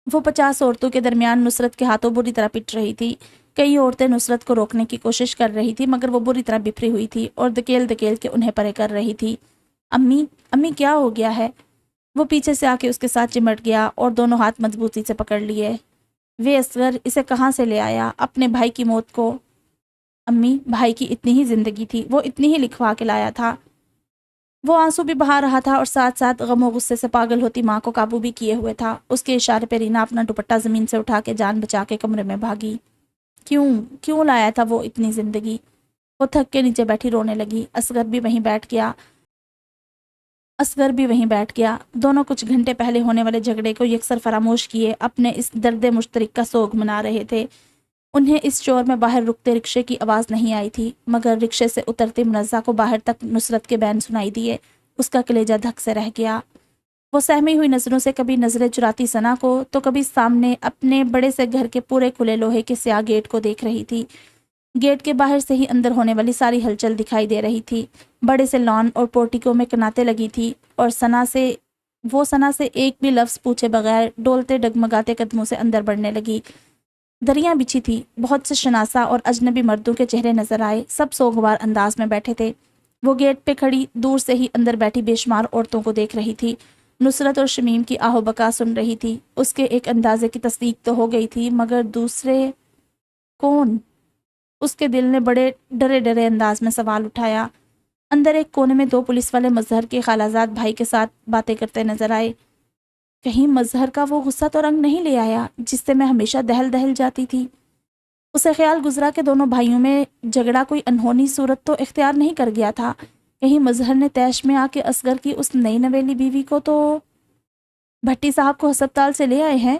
وہ 50 عورتوں کے درمیان نصرت کے ہاتھوں بری طرح پٹ رہی تھی۔ کئی عورتیں نصرت کو روکنے کی کوشش کر رہی تھی، مگر وہ بری طرح بفری ہوئی تھی اور دکیل دکیل کے انہیں پرے کر رہی تھی۔ امی کیا ہو گیا ہے؟ وہ پیچھے سے آ کے اس کے ساتھ چمٹ گیا اور دونوں ہاتھ مضبوطی سے پکڑ لیے۔ وہ اصغر، اسے کہاں سے لے آیا؟ اپنے بھائی کی موت کو؟ امی، بھائی کی اتنی ہی زندگی تھی، وہ اتنی ہی لکھوا کے لایا تھا۔ وہ آنسو بھی بہا رہا تھا اور ساتھ ساتھ غم و غصے سے پاگل ہوتی ماں کو قابو بھی کیے ہوئے تھا۔ اس کے اشارے پہ رینا اپنا دوپٹہ زمین سے اٹھا کے جان بچا کے کمرے میں بھاگی۔ کیوں لایا تھا وہ اتنی زندگی؟ وہ تھک کے نیچے بیٹھی رونے لگی۔ اصغر بھی وہیں بیٹھ گیا۔ دونوں کچھ گھنٹے پہلے ہونے والے جھگڑے کو یکسر فراموش کیے اپنے اس درد مشترک کا سوگ منا رہے تھے۔ انہیں اس شور میں باہر رکتے رکشے کی آواز نہیں آئی تھی، مگر رکشے سے اترتے منزہ کو باہر تک نصرت کے بین سنائی دیے۔ اس کا کلیجہ دھک سے رہ گیا۔ وہ سہمی ہوئی نظروں سے کبھی نظریں چراتی ثنا کو تو کبھی سامنے اپنے بڑے سے گھر کے پورے کھلے لوہے کے سیاہ گیٹ کو دیکھ رہی تھی۔ گیٹ کے باہر سے ہی اندر ہونے والی ساری ہلچل دکھائی دے رہی تھی۔ بڑے سے لان اور پورٹیکو میں کناتیں لگی تھی اور ثنا سے ایک بھی لفظ پوچھے بغیر ڈولتے ڈگمگاتے قدموں سے اندر بڑھنے لگی۔ دریاں بچھی تھی، بہت سے شناسہ اور اجنبی مردوں کے چہرے نظر آئے، سب سوگوار انداز میں بیٹھے تھے۔ وہ گیٹ پہ کھڑی دور سے ہی اندر بیٹھی بے شمار عورتوں کو دیکھ رہی تھی۔ نصرت اور شمیم کی آہو بکا سن رہی تھی۔ اس کے ایک اندازے کی تصدیق تو ہو گئی تھی، مگر دوسرے کون؟ اس کے دل نے بڑے ڈرے ڈرے انداز میں سوال اٹھایا۔ اندر ایک کونے میں 2 پولیس والے مظہر کے خالازاد بھائی کے ساتھ باتیں کرتے نظر آئے۔ کہیں مظہر کا وہ غصہ تو رنگ نہیں لے آیا جس سے میں ہمیشہ دہل دہل جاتی تھی؟ اسے خیال گزرا کہ دونوں بھائیوں میں جھگڑا کوئی انہونی صورت تو اختیار نہیں کر گیا تھا؟ کہیں مظہر نے تیش میں آ کے اصغر کی اس نئی نویلی بیوی کو تو بھٹی صاحب کو ہسپتال سے لے آئے ہیں؟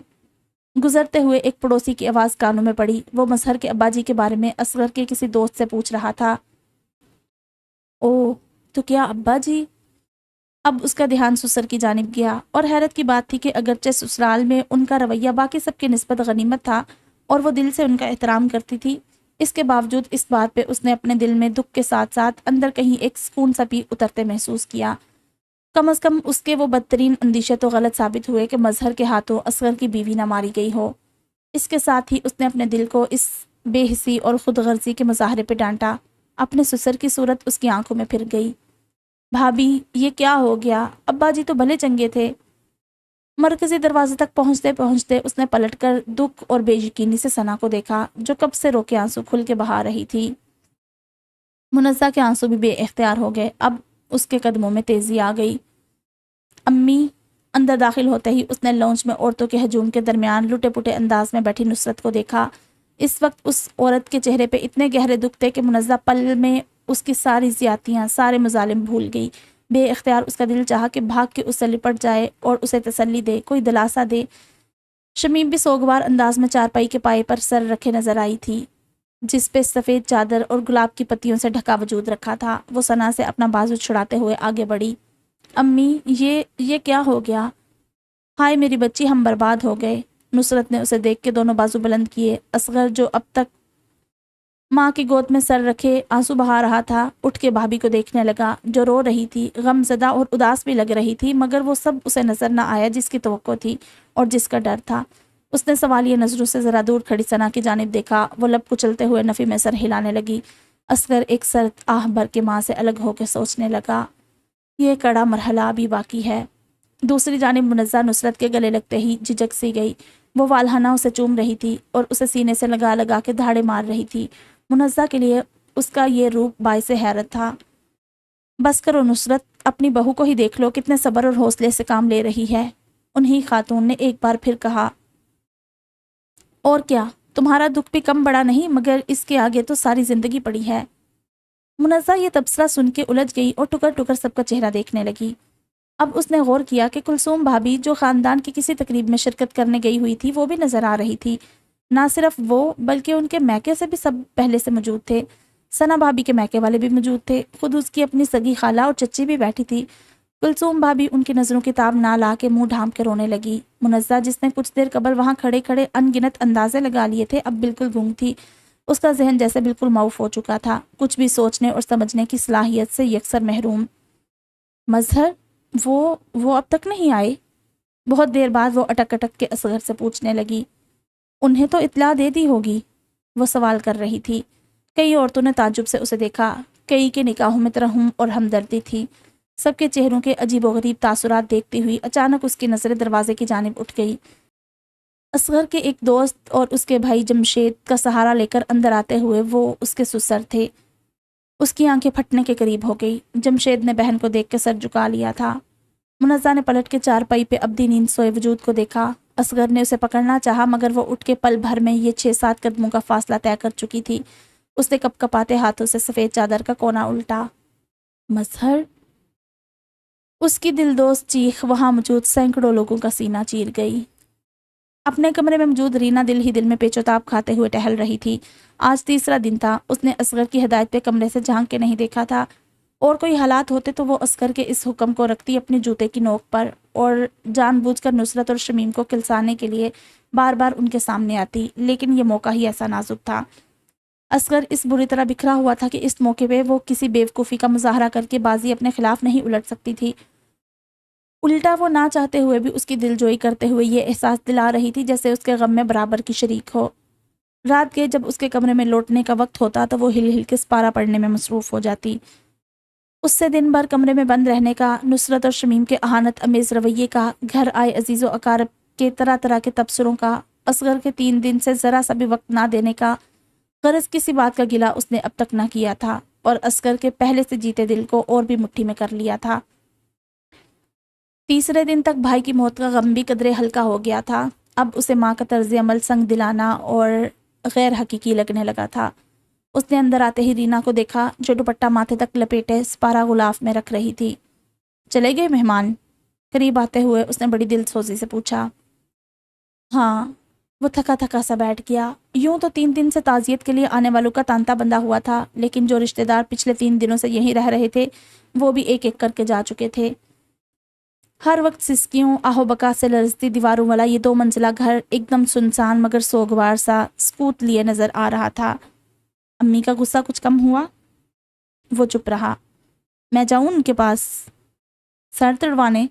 گزرتے ہوئے ایک پڑوسی کی آواز کانوں میں پڑی۔ وہ مظہر کے ابا جی کے بارے میں اصغر کے کسی دوست سے پوچھ رہا تھا۔ او، تو کیا ابا جی؟ اب اس کا دھیان سسر کی جانب گیا اور حیرت کی بات تھی کہ اگرچہ سسرال میں ان کا رویہ باقی سب کی نسبت غنیمت تھا اور وہ دل سے ان کا احترام کرتی تھی، اس کے باوجود اس بات پہ اس نے اپنے دل میں دکھ کے ساتھ ساتھ اندر کہیں ایک سکون سا بھی اترتے محسوس کیا۔ کم از کم اس کے وہ بدترین اندیشے تو غلط ثابت ہوئے کہ مظہر کے ہاتھوں اصغر کی بیوی نہ ماری گئی ہو۔ اس کے ساتھ ہی اس نے اپنے دل کو اس بے حسی اور خود غرضی کے مظاہرے پہ ڈانٹا۔ اپنے سسر کی صورت اس کی آنکھوں میں پھر گئی۔ بھابی یہ کیا ہو گیا؟ ابا جی تو بھلے چنگے تھے۔ مرکزی دروازے تک پہنچتے پہنچتے اس نے پلٹ کر دکھ اور بے یقینی سے ثنا کو دیکھا جو کب سے روکے آنسو کھل کے بہا رہی تھی۔ منزہ کے آنسو بھی بے اختیار ہو گئے۔ اب اس کے قدموں میں تیزی آ گئی۔ امی، اندر داخل ہوتے ہی اس نے لونج میں عورتوں کے ہجوم کے درمیان لٹے پٹے انداز میں بیٹھی نصرت کو دیکھا۔ اس وقت اس عورت کے چہرے پہ اتنے گہرے دکھ تھے کہ منزہ پل میں اس کی ساری زیادتیاں، سارے مظالم بھول گئی۔ بے اختیار اس کا دل چاہا کہ بھاگ کے اس سے لپٹ جائے اور اسے تسلی دے، کوئی دلاسا دے۔ شمیم بھی سوگوار انداز میں چارپائی کے پائے پر سر رکھے نظر آئی تھی جس پہ سفید چادر اور گلاب کی پتیوں سے ڈھکا وجود رکھا تھا۔ وہ ثنا سے اپنا بازو چھڑاتے ہوئے آگے بڑھی۔ امی یہ کیا ہو گیا؟ ہائے میری بچی، ہم برباد ہو گئے۔ نصرت نے اسے دیکھ کے دونوں بازو بلند کیے۔ اصغر جو اب تک ماں کی گود میں سر رکھے آنسو بہا رہا تھا اٹھ کے بھابھی کو دیکھنے لگا جو رو رہی تھی، غم زدہ اور اداس بھی لگ رہی تھی، مگر وہ سب اسے نظر نہ آیا جس کی توقع تھی اور جس کا ڈر تھا۔ اس نے سوالیہ نظروں سے ذرا دور کھڑی ثنا کی جانب دیکھا۔ وہ لب کچلتے ہوئے نفی میں سر ہلانے لگی۔ اصغر ایک سرد آہ بھر کے ماں سے الگ ہو کے سوچنے لگا، یہ کڑا مرحلہ ابھی باقی ہے۔ دوسری جانب منزہ نصرت کے گلے لگتے ہی جھجک سی گئی۔ وہ والہانہ اسے چوم رہی تھی اور اسے سینے سے لگا لگا کے دھاڑے مار رہی تھی۔ منزہ کے لیے اس کا یہ روپ باعث حیرت تھا۔ بس کرو نصرت، اپنی بہو کو ہی دیکھ لو کتنے صبر اور حوصلے سے کام لے رہی ہے، انہی خاتون نے ایک بار پھر کہا۔ اور کیا، تمہارا دکھ بھی کم بڑا نہیں، مگر اس کے آگے تو ساری زندگی پڑی ہے۔ منزہ یہ تبصرہ سن کے الجھ گئی اور ٹکر ٹکر سب کا چہرہ دیکھنے لگی۔ اب اس نے غور کیا کہ کلثوم بھابی جو خاندان کی کسی تقریب میں شرکت کرنے گئی ہوئی تھی وہ بھی نظر آ رہی تھی۔ نہ صرف وہ بلکہ ان کے میکے سے بھی سب پہلے سے موجود تھے۔ ثنا بھابی کے میکے والے بھی موجود تھے، خود اس کی اپنی سگی خالہ اور چچی بھی بیٹھی تھی۔ کلثوم بھابی ان کی نظروں کی تاب نہ لا کے منہ ڈھانپ کے رونے لگی۔ منزہ جس نے کچھ دیر قبل وہاں کھڑے کھڑے ان گنت اندازے لگا لیے تھے اب بالکل گنگ تھی۔ اس کا ذہن جیسے بالکل معوف ہو چکا تھا، کچھ بھی سوچنے اور سمجھنے کی صلاحیت سے یکسر محروم۔ مظہر وہ اب تک نہیں آئے؟ بہت دیر بعد وہ اٹک اٹک کے اصغر سے پوچھنے لگی۔ انہیں تو اطلاع دے دی ہوگی، وہ سوال کر رہی تھی۔ کئی عورتوں نے تعجب سے اسے دیکھا، کئی کے نگاہوں میں ترحم اور ہمدردی تھی۔ سب کے چہروں کے عجیب و غریب تاثرات دیکھتی ہوئی اچانک اس کی نظریں دروازے کی جانب اٹھ گئی۔ اصغر کے ایک دوست اور اس کے بھائی جمشید کا سہارا لے کر اندر آتے ہوئے وہ اس کے سسر تھے۔ اس کی آنکھیں پھٹنے کے قریب ہو گئی۔ جمشید نے بہن کو دیکھ کے سر جھکا لیا تھا۔ منزہ نے پلٹ کے چارپائی پہ ابدی نیند سوئے وجود کو دیکھا۔ اصغر نے اسے پکڑنا چاہا مگر وہ اٹھ کے پل بھر میں یہ 6-7 قدموں کا فاصلہ طے کر چکی تھی۔ اس نے کپ کپاتے ہاتھوں سے سفید چادر کا کونا الٹا۔ مظہر! اس کی دلدوز چیخ وہاں موجود سینکڑوں لوگوں کا سینہ چیر گئی۔ اپنے کمرے میں موجود رینا دل ہی دل میں پیچ و تاب کھاتے ہوئے ٹہل رہی تھی۔ آج تیسرا دن تھا۔ اس نے اصغر کی ہدایت پہ کمرے سے جھانک کے نہیں دیکھا تھا۔ اور کوئی حالات ہوتے تو وہ اصغر کے اس حکم کو رکھتی اپنے جوتے کی نوک پر اور جان بوجھ کر نصرت اور شمیم کو کلسانے کے لیے بار بار ان کے سامنے آتی، لیکن یہ موقع ہی ایسا نازک تھا۔ اصغر اس بری طرح بکھرا ہوا تھا کہ اس موقع پہ وہ کسی بیوقوفی کا مظاہرہ کر کے بازی اپنے خلاف نہیں الٹ سکتی تھی۔ الٹا وہ نہ چاہتے ہوئے بھی اس کی دلجوئی کرتے ہوئے یہ احساس دلا رہی تھی جیسے اس کے غم میں برابر کی شریک ہو۔ رات کے جب اس کے کمرے میں لوٹنے کا وقت ہوتا تو وہ ہل ہل کے سپارہ پڑھنے میں مصروف ہو جاتی۔ اس سے دن بھر کمرے میں بند رہنے کا، نصرت اور شمیم کے اہانت امیز رویے کا، گھر آئے عزیز و اقارب کے طرح طرح کے تبصروں کا، اصغر کے 3 دن سے ذرا سا بھی وقت نہ دینے کا، غرض کسی بات کا گلہ اس نے اب تک نہ کیا تھا اور اصغر کے پہلے سے جیتے دل کو اور بھی مٹھی میں کر لیا تھا۔ تیسرے دن تک بھائی کی موت کا غم بھی قدرے ہلکا ہو گیا تھا۔ اب اسے ماں کا طرز عمل سنگ دلانا اور غیر حقیقی لگنے لگا تھا۔ اس نے اندر آتے ہی رینا کو دیکھا جو دوپٹہ ماتھے تک لپیٹے سپارہ غلاف میں رکھ رہی تھی۔ چلے گئے مہمان؟ قریب آتے ہوئے اس نے بڑی دل سوزی سے پوچھا۔ ہاں، وہ تھکا تھکا سا بیٹھ گیا۔ یوں تو 3 دن سے تعزیت کے لیے آنے والوں کا تانتا بندہ ہوا تھا، لیکن جو رشتہ دار پچھلے 3 دنوں سے یہیں رہ رہے تھے وہ بھی ایک ایک کر کے جا چکے تھے۔ ہر وقت سسکیوں آہو بکا سے لرزتی دیواروں والا یہ 2 منزلہ گھر ایک دم سنسان مگر سوگوار سا سکوت لیے نظر آ رہا تھا۔ امی کا غصہ کچھ کم ہوا؟ وہ چپ رہا۔ میں جاؤں ان کے پاس سر تڑوانے؟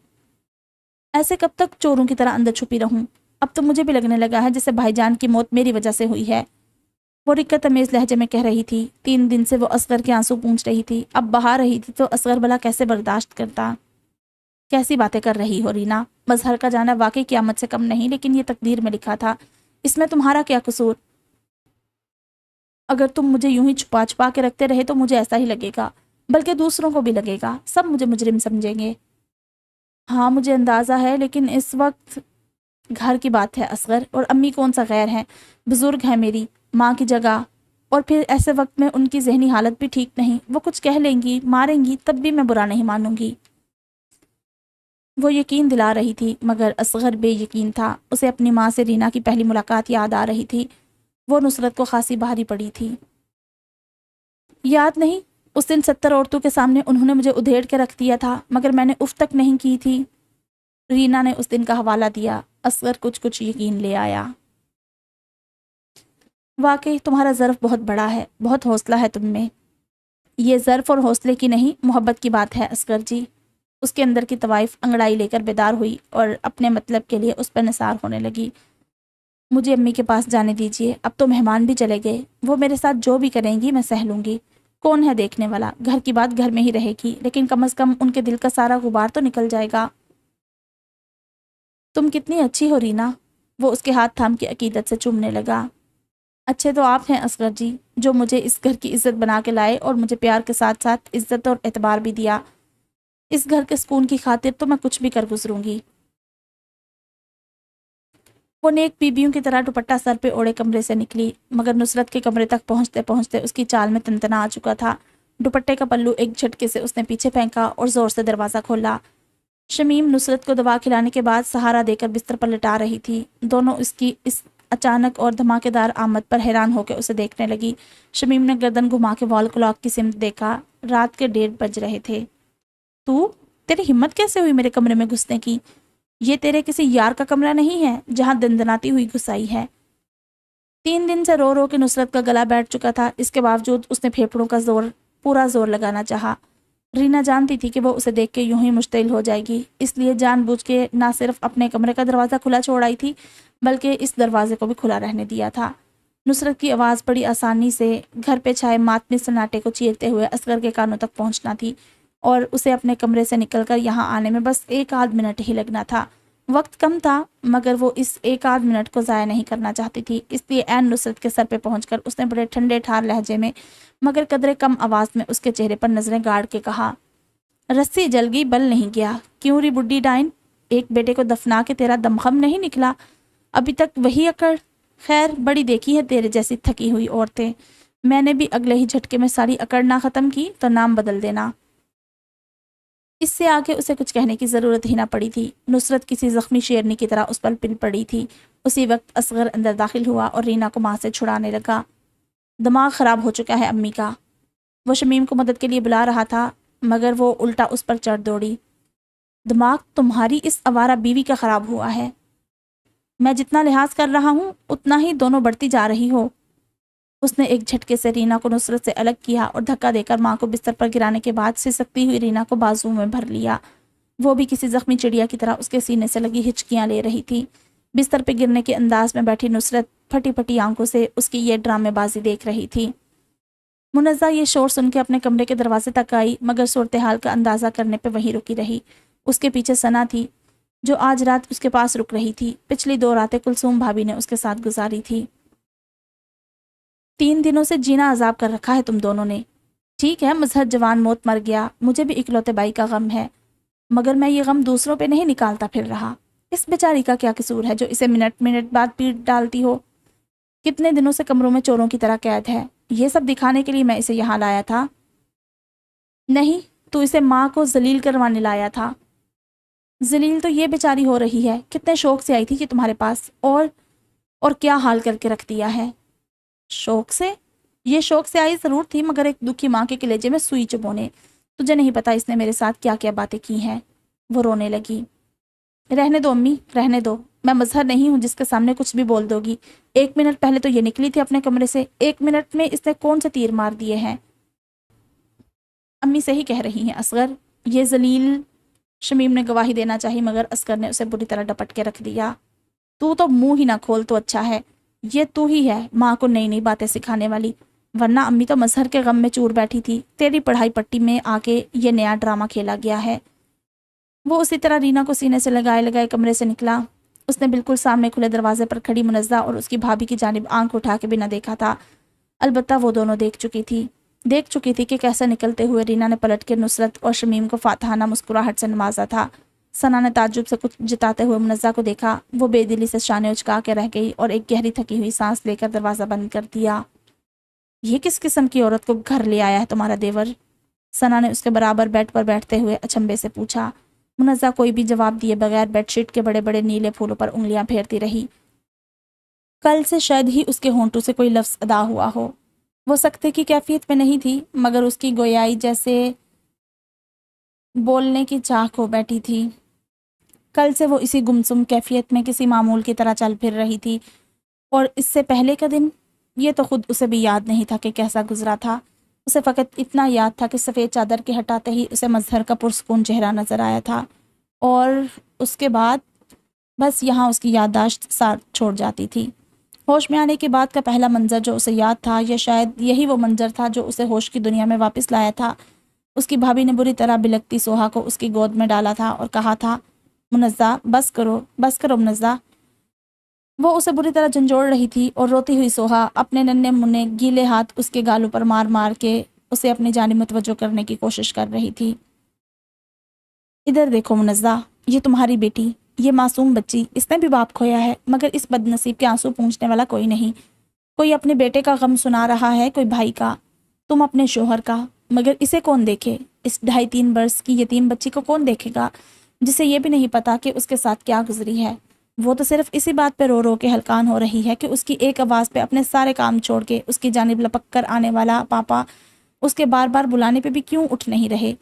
ایسے کب تک چوروں کی طرح اندر چھپی رہوں؟ اب تو مجھے بھی لگنے لگا ہے جیسے بھائی جان کی موت میری وجہ سے ہوئی ہے، وہ رکت امیز لہجے میں کہہ رہی تھی۔ 3 دن سے وہ اصغر کے آنسو پونچھ رہی تھی، اب بہا رہی تھی تو اصغر بھلا کیسے برداشت کرتا؟ کیسی باتیں کر رہی ہو رینا؟ مظہر کا جانا واقعی قیامت سے کم نہیں، لیکن یہ تقدیر میں لکھا تھا، اس میں تمہارا کیا قصور؟ اگر تم مجھے یوں ہی چھپا چھپا کے رکھتے رہے تو مجھے ایسا ہی لگے گا، بلکہ دوسروں کو بھی لگے گا، سب مجھے مجرم سمجھیں گے۔ ہاں مجھے اندازہ ہے، لیکن اس وقت گھر کی بات ہے اصغر، اور امی کون سا غیر ہیں، بزرگ ہیں میری ماں کی جگہ، اور پھر ایسے وقت میں ان کی ذہنی حالت بھی ٹھیک نہیں، وہ کچھ کہہ لیں گی، ماریں گی، تب بھی میں برا نہیں مانوں گی۔ وہ یقین دلا رہی تھی مگر اصغر بے یقین تھا، اسے اپنی ماں سے رینا کی پہلی ملاقات یاد آ رہی تھی، وہ نصرت کو خاصی بھاری پڑی تھی۔ یاد نہیں اس دن 70 عورتوں کے سامنے انہوں نے مجھے ادھیڑ کے رکھ دیا تھا مگر میں نے اف تک نہیں کی تھی؟ رینا نے اس دن کا حوالہ دیا۔ اصغر کچھ یقین لے آیا۔ واقعی تمہارا ظرف بہت بڑا ہے، بہت حوصلہ ہے تم میں۔ یہ ظرف اور حوصلے کی نہیں، محبت کی بات ہے اصغر جی۔ اس کے اندر کی طوائف انگڑائی لے کر بیدار ہوئی اور اپنے مطلب کے لیے اس پر نثار ہونے لگی۔ مجھے امی کے پاس جانے دیجیے، اب تو مہمان بھی چلے گئے، وہ میرے ساتھ جو بھی کریں گی میں سہ لوں گی، کون ہے دیکھنے والا، گھر کی بات گھر میں ہی رہے گی، لیکن کم از کم ان کے دل کا سارا غبار تو نکل جائے گا۔ تم کتنی اچھی ہو رینا، وہ اس کے ہاتھ تھام کے عقیدت سے چومنے لگا۔ اچھے تو آپ ہیں اصغر جی، جو مجھے اس گھر کی عزت بنا کے لائے اور مجھے پیار کے ساتھ ساتھ عزت اور اعتبار بھی دیا۔ اس گھر کے سکون کی خاطر تو میں کچھ بھی کر گزروں گی۔ وہ نیک بیویوں کی طرح دوپٹہ سر پہ اوڑے کمرے سے نکلی، مگر نصرت کے کمرے تک پہنچتے پہنچتے اس کی چال میں تنتنا آ چکا تھا۔ دوپٹے کا پلو ایک جھٹکے سے اس نے پیچھے پھینکا اور زور سے دروازہ کھولا۔ شمیم نصرت کو دوا کھلانے کے بعد سہارا دے کر بستر پر لٹا رہی تھی۔ دونوں اس کی اس اچانک اور دھماکے دار آمد پر حیران ہو کے اسے دیکھنے لگی۔ شمیم نے گردن گھما کے وال کلاک کی سمت دیکھا، رات کے 1:30 بج رہے تھے۔ تیری ہمت کیسے ہوئی میرے کمرے میں گھسنے کی؟ یہ تیرے کسی یار کا کمرہ نہیں ہے جہاں دندناتی ہوئی گھسائی ہے۔ 3 دن سے رو رو کے نصرت کا گلا بیٹھ چکا تھا، اس کے باوجود اس نے پھیپھڑوں کا پورا زور لگانا چاہا۔ رینا جانتی تھی کہ وہ اسے دیکھ کے یوں ہی مشتعل ہو جائے گی، اس لیے جان بوجھ کے نہ صرف اپنے کمرے کا دروازہ کھلا چھوڑ آئی تھی بلکہ اس دروازے کو بھی کھلا رہنے دیا تھا۔ نصرت کی آواز بڑی آسانی سے گھر پہ چھائے ماتمی سناٹے کو چیرتے ہوئے اصغر کے کانوں تک پہنچنا تھی، اور اسے اپنے کمرے سے نکل کر یہاں آنے میں بس 1 آدھ منٹ ہی لگنا تھا۔ وقت کم تھا مگر وہ اس 1 آدھ منٹ کو ضائع نہیں کرنا چاہتی تھی، اس لیے عین نصرت کے سر پہ پہنچ کر اس نے بڑے ٹھنڈے ٹھار لہجے میں مگر قدرے کم آواز میں اس کے چہرے پر نظریں گاڑ کے کہا، رسی جل گئی بل نہیں گیا، کیوں ری بڈھی ڈائن، ایک بیٹے کو دفنا کے تیرا دمخم نہیں نکلا، ابھی تک وہی اکڑ؟ خیر بڑی دیکھی ہے تیرے جیسی تھکی ہوئی عورتیں، میں نے بھی اگلے ہی جھٹکے میں ساری اکڑ نہ ختم کی تو نام بدل دینا۔ اس سے آگے اسے کچھ کہنے کی ضرورت ہی نہ پڑی تھی۔ نصرت کسی زخمی شیرنی کی طرح اس پر پل پڑی تھی۔ اسی وقت اصغر اندر داخل ہوا اور رینا کو ماں سے چھڑانے لگا۔ دماغ خراب ہو چکا ہے امی کا۔ وہ شمیم کو مدد کے لیے بلا رہا تھا مگر وہ الٹا اس پر چڑھ دوڑی۔ دماغ تمہاری اس آوارہ بیوی کا خراب ہوا ہے، میں جتنا لحاظ کر رہا ہوں اتنا ہی دونوں بڑھتی جا رہی ہو۔ اس نے ایک جھٹکے سے رینا کو نصرت سے الگ کیا اور دھکا دے کر ماں کو بستر پر گرانے کے بعد سسکتی ہوئی رینا کو بازو میں بھر لیا۔ وہ بھی کسی زخمی چڑیا کی طرح اس کے سینے سے لگی ہچکیاں لے رہی تھی۔ بستر پہ گرنے کے انداز میں بیٹھی نصرت پھٹی پھٹی آنکھوں سے اس کی یہ ڈرامے بازی دیکھ رہی تھی۔ منزہ یہ شور سن کے اپنے کمرے کے دروازے تک آئی مگر صورتحال کا اندازہ کرنے پہ وہیں رکی رہی۔ اس کے پیچھے ثنا تھی جو آج رات اس کے پاس رک رہی تھی، پچھلی 2 راتیں کلثوم بھابی نے اس کے ساتھ گزاری تھی۔ 3 دنوں سے جینا عذاب کر رکھا ہے تم دونوں نے۔ ٹھیک ہے مظہر جوان موت مر گیا، مجھے بھی اکلوتے بائی کا غم ہے، مگر میں یہ غم دوسروں پہ نہیں نکالتا پھر رہا۔ اس بیچاری کا کیا قصور ہے جو اسے منٹ منٹ بعد پیٹ ڈالتی ہو؟ کتنے دنوں سے کمروں میں چوروں کی طرح قید ہے، یہ سب دکھانے کے لیے میں اسے یہاں لایا تھا؟ نہیں، تو اسے ماں کو ذلیل کروانے لایا تھا۔ ذلیل تو یہ بیچاری ہو رہی ہے، کتنے شوق سے آئی تھی کہ تمہارے پاس، اور کیا حال کر کے رکھ دیا ہے۔ شوق سے؟ یہ شوق سے آئی ضرور تھی مگر ایک دکھی ماں کے کلیجے میں سوئی چبونے۔ تجھے نہیں پتا اس نے میرے ساتھ کیا کیا باتیں کی ہیں۔ وہ رونے لگی۔ رہنے دو امی، رہنے دو، میں مظہر نہیں ہوں جس کے سامنے کچھ بھی بول دو گی۔ 1 منٹ پہلے تو یہ نکلی تھی اپنے کمرے سے، 1 منٹ میں اس نے کون سے تیر مار دیے ہیں؟ امی صحیح کہہ رہی ہیں اصغر، یہ ذلیل۔ شمیم نے گواہی دینا چاہی مگر اصغر نے اسے بری طرح ڈپٹ کے رکھ دیا۔ تو منہ ہی نہ کھول تو اچھا ہے، یہ تو ہی ہے ماں کو نئی نئی باتیں سکھانے والی، ورنہ امی تو مظہر کے غم میں چور بیٹھی تھی، تیری پڑھائی پٹی میں آ کے یہ نیا ڈرامہ کھیلا گیا ہے۔ وہ اسی طرح رینا کو سینے سے لگائے لگائے کمرے سے نکلا۔ اس نے بالکل سامنے کھلے دروازے پر کھڑی منزہ اور اس کی بھابھی کی جانب آنکھ اٹھا کے بھی نہ دیکھا تھا، البتہ وہ دونوں دیکھ چکی تھی کہ کیسے نکلتے ہوئے رینا نے پلٹ کے نصرت اور شمیم کو فاتحانہ مسکراہٹ سے نوازا تھا۔ ثنا نے تعجب سے کچھ جتاتے ہوئے منزہ کو دیکھا، وہ بے دلی سے شانے اچکا کے رہ گئی اور ایک گہری تھکی ہوئی سانس لے کر دروازہ بند کر دیا۔ یہ کس قسم کی عورت کو گھر لے آیا ہے تمہارا دیور؟ ثنا نے اس کے برابر بیڈ پر بیٹھتے ہوئے اچنبے سے پوچھا۔ منزہ کوئی بھی جواب دیے بغیر بیڈ شیٹ کے بڑے بڑے نیلے پھولوں پر انگلیاں پھیرتی رہی۔ کل سے شاید ہی اس کے ہونٹوں سے کوئی لفظ ادا ہوا ہو۔ وہ سکتے کی کیفیت میں نہیں تھی مگر اس کی گویائی جیسے بولنے کی چاہ کھو بیٹھی تھی۔ کل سے وہ اسی گمسم کیفیت میں کسی معمول کی طرح چل پھر رہی تھی، اور اس سے پہلے کا دن، یہ تو خود اسے بھی یاد نہیں تھا کہ کیسا گزرا تھا۔ اسے فقط اتنا یاد تھا کہ سفید چادر کے ہٹاتے ہی اسے مظہر کا پرسکون چہرہ نظر آیا تھا، اور اس کے بعد بس یہاں اس کی یادداشت ساتھ چھوڑ جاتی تھی۔ ہوش میں آنے کے بعد کا پہلا منظر جو اسے یاد تھا، یا شاید یہی وہ منظر تھا جو اسے ہوش کی دنیا میں واپس لایا تھا۔ اس کی بھابھی نے بری طرح بلکتی سوہا کو اس کی گود میں ڈالا تھا اور کہا تھا، منزہ بس کرو منزہ۔ وہ اسے بری طرح جھنجھوڑ رہی تھی اور روتی ہوئی سوہا اپنے ننھے منھے گیلے ہاتھ اس کے گالوں پر مار مار کے اسے اپنی جانب متوجہ کرنے کی کوشش کر رہی تھی۔ ادھر دیکھو منزہ، یہ تمہاری بیٹی، یہ معصوم بچی، اس نے بھی باپ کھویا ہے مگر اس بد نصیب کے آنسو پونچھنے والا کوئی نہیں۔ کوئی اپنے بیٹے کا غم سنا رہا ہے، کوئی بھائی کا، تم اپنے شوہر کا، مگر اسے کون دیکھے؟ اس 2.5-3 برس کی یتیم بچی کو کون دیکھے گا جسے یہ بھی نہیں پتا کہ اس کے ساتھ کیا گزری ہے؟ وہ تو صرف اسی بات پہ رو رو کے ہلکان ہو رہی ہے کہ اس کی ایک آواز پہ اپنے سارے کام چھوڑ کے اس کی جانب لپک کر آنے والا پاپا اس کے بار بار بلانے پہ بھی کیوں اٹھ نہیں رہے؟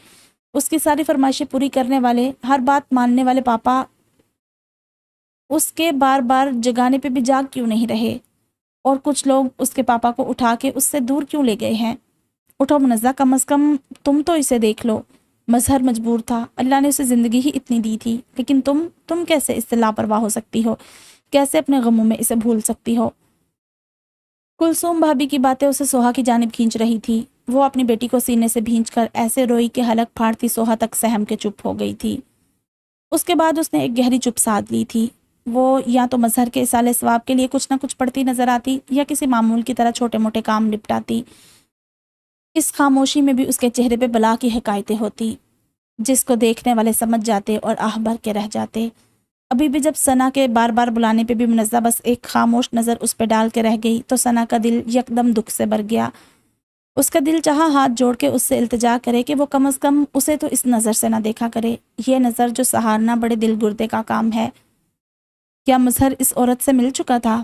اس کی ساری فرمائشیں پوری کرنے والے، ہر بات ماننے والے پاپا اس کے بار بار جگانے پہ بھی جاگ کیوں نہیں رہے؟ اور کچھ لوگ اس کے پاپا کو اٹھا کے اس سے دور کیوں لے گئے ہیں؟ اٹھو منزہ، کم از کم تم تو اسے دیکھ لو۔ مظہر مجبور تھا، اللہ نے اسے زندگی ہی اتنی دی تھی، لیکن تم کیسے اس سے لاپرواہ ہو سکتی ہو؟ کیسے اپنے غموں میں اسے بھول سکتی ہو؟ کلثوم بھابھی کی باتیں اسے سوہا کی جانب کھینچ رہی تھی۔ وہ اپنی بیٹی کو سینے سے بھینچ کر ایسے روئی کہ حلق پھاڑتی سوہا تک سہم کے چپ ہو گئی تھی۔ اس کے بعد اس نے ایک گہری چپ سادھ لی تھی۔ وہ یا تو مظہر کے اصالِ ثواب کے لیے کچھ نہ کچھ پڑھتی نظر آتی یا کسی معمول کی طرح چھوٹے موٹے کام نپٹاتی۔ اس خاموشی میں بھی اس کے چہرے پہ بلا کی حکایتیں ہوتی، جس کو دیکھنے والے سمجھ جاتے اور آہ بھر کے رہ جاتے۔ ابھی بھی جب ثنا کے بار بار بلانے پہ بھی منزہ بس ایک خاموش نظر اس پہ ڈال کے رہ گئی تو ثنا کا دل یکدم دکھ سے بھر گیا۔ اس کا دل چاہا ہاتھ جوڑ کے اس سے التجا کرے کہ وہ کم از کم اسے تو اس نظر سے نہ دیکھا کرے، یہ نظر جو سہارنا بڑے دل گردے کا کام ہے۔ کیا مظہر اس عورت سے مل چکا تھا؟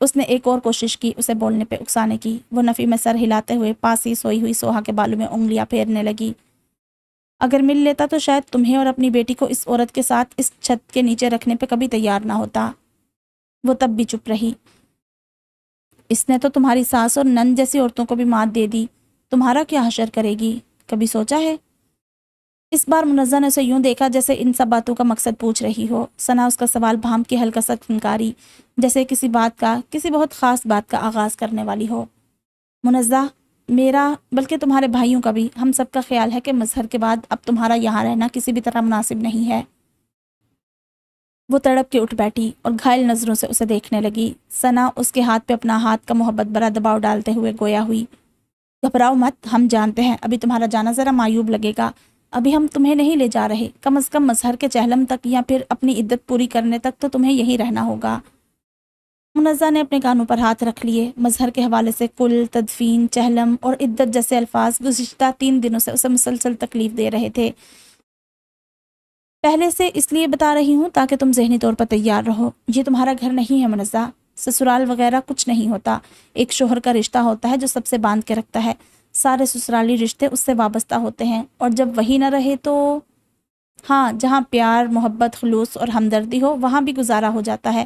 اس نے ایک اور کوشش کی اسے بولنے پہ اکسانے کی۔ وہ نفی میں سر ہلاتے ہوئے پاس ہی سوئی ہوئی سوہا کے بالوں میں انگلیاں پھیرنے لگی۔ اگر مل لیتا تو شاید تمہیں اور اپنی بیٹی کو اس عورت کے ساتھ اس چھت کے نیچے رکھنے پہ کبھی تیار نہ ہوتا۔ وہ تب بھی چپ رہی۔ اس نے تو تمہاری ساس اور نند جیسی عورتوں کو بھی مات دے دی، تمہارا کیا حشر کرے گی؟ کبھی سوچا ہے؟ اس بار منزہ نے اسے یوں دیکھا جیسے ان سب باتوں کا مقصد پوچھ رہی ہو۔ ثنا اس کا سوال بھام کے ہلکا سا پھنکاری، جیسے کسی بہت خاص بات کا آغاز کرنے والی ہو۔ منزہ، میرا بلکہ تمہارے بھائیوں کا بھی، ہم سب کا خیال ہے کہ مظہر کے بعد اب تمہارا یہاں رہنا کسی بھی طرح مناسب نہیں ہے۔ وہ تڑپ کے اٹھ بیٹھی اور گھائل نظروں سے اسے دیکھنے لگی۔ ثنا اس کے ہاتھ پہ اپنا ہاتھ کا محبت بھرا دباؤ ڈالتے ہوئے گویا ہوئی، گھبراؤ مت، ہم جانتے ہیں ابھی تمہارا جانا ذرا معیوب لگے گا، ابھی ہم تمہیں نہیں لے جا رہے، کم از کم مظہر کے چہلم تک یا پھر اپنی عدت پوری کرنے تک تو تمہیں یہیں رہنا ہوگا۔ منزہ نے اپنے کانوں پر ہاتھ رکھ لیے۔ مظہر کے حوالے سے کل، تدفین، چہلم اور عدت جیسے الفاظ گزشتہ 3 دنوں سے اسے مسلسل تکلیف دے رہے تھے۔ پہلے سے اس لیے بتا رہی ہوں تاکہ تم ذہنی طور پر تیار رہو، یہ تمہارا گھر نہیں ہے منزہ، سسرال وغیرہ کچھ نہیں ہوتا، ایک شوہر کا رشتہ ہوتا ہے جو سب سے باندھ کے رکھتا ہے، سارے سسرالی رشتے اس سے وابستہ ہوتے ہیں، اور جب وہی نہ رہے تو ہاں، جہاں پیار، محبت، خلوص اور ہمدردی ہو وہاں بھی گزارا ہو جاتا ہے،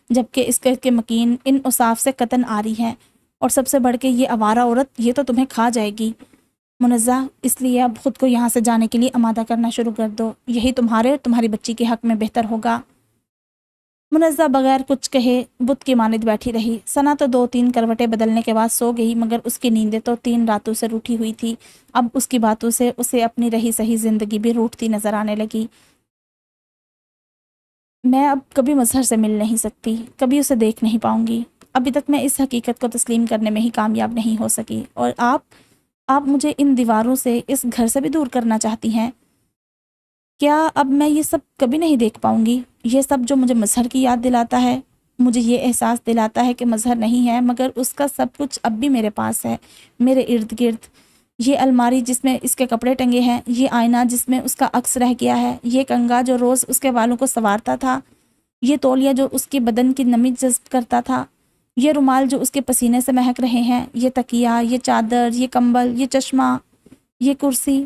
جبکہ اس کے مکین ان اوصاف سے قطعاً آری ہے، اور سب سے بڑھ کے یہ آوارہ عورت، یہ تو تمہیں کھا جائے گی۔ منزہ، اس لیے اب خود کو یہاں سے جانے کے لیے آمادہ کرنا شروع کر دو، یہی تمہارے اور تمہاری بچی کے حق میں بہتر ہوگا۔ منزہ بغیر کچھ کہے بت کی مانند بیٹھی رہی۔ ثنا تو 2-3 کروٹیں بدلنے کے بعد سو گئی، مگر اس کی نیندیں تو 3 راتوں سے روٹھی ہوئی تھی۔ اب اس کی باتوں سے اسے اپنی رہی سہی زندگی بھی روٹتی نظر آنے لگی۔ میں اب کبھی مظہر سے مل نہیں سکتی، کبھی اسے دیکھ نہیں پاؤں گی۔ ابھی تک میں اس حقیقت کو تسلیم کرنے میں ہی کامیاب نہیں ہو سکی، اور آپ مجھے ان دیواروں سے، اس گھر سے بھی دور کرنا چاہتی ہیں۔ کیا اب میں یہ سب کبھی نہیں دیکھ پاؤں گی؟ یہ سب جو مجھے مظہر کی یاد دلاتا ہے، مجھے یہ احساس دلاتا ہے کہ مظہر نہیں ہے، مگر اس کا سب کچھ اب بھی میرے پاس ہے، میرے ارد گرد۔ یہ الماری جس میں اس کے کپڑے ٹنگے ہیں، یہ آئینہ جس میں اس کا عکس رہ گیا ہے، یہ کنگھا جو روز اس کے بالوں کو سنوارتا تھا، یہ تولیہ جو اس کے بدن کی نمی جذب کرتا تھا، یہ رومال جو اس کے پسینے سے مہک رہے ہیں، یہ تکیہ، یہ چادر، یہ کمبل، یہ چشمہ، یہ کرسی،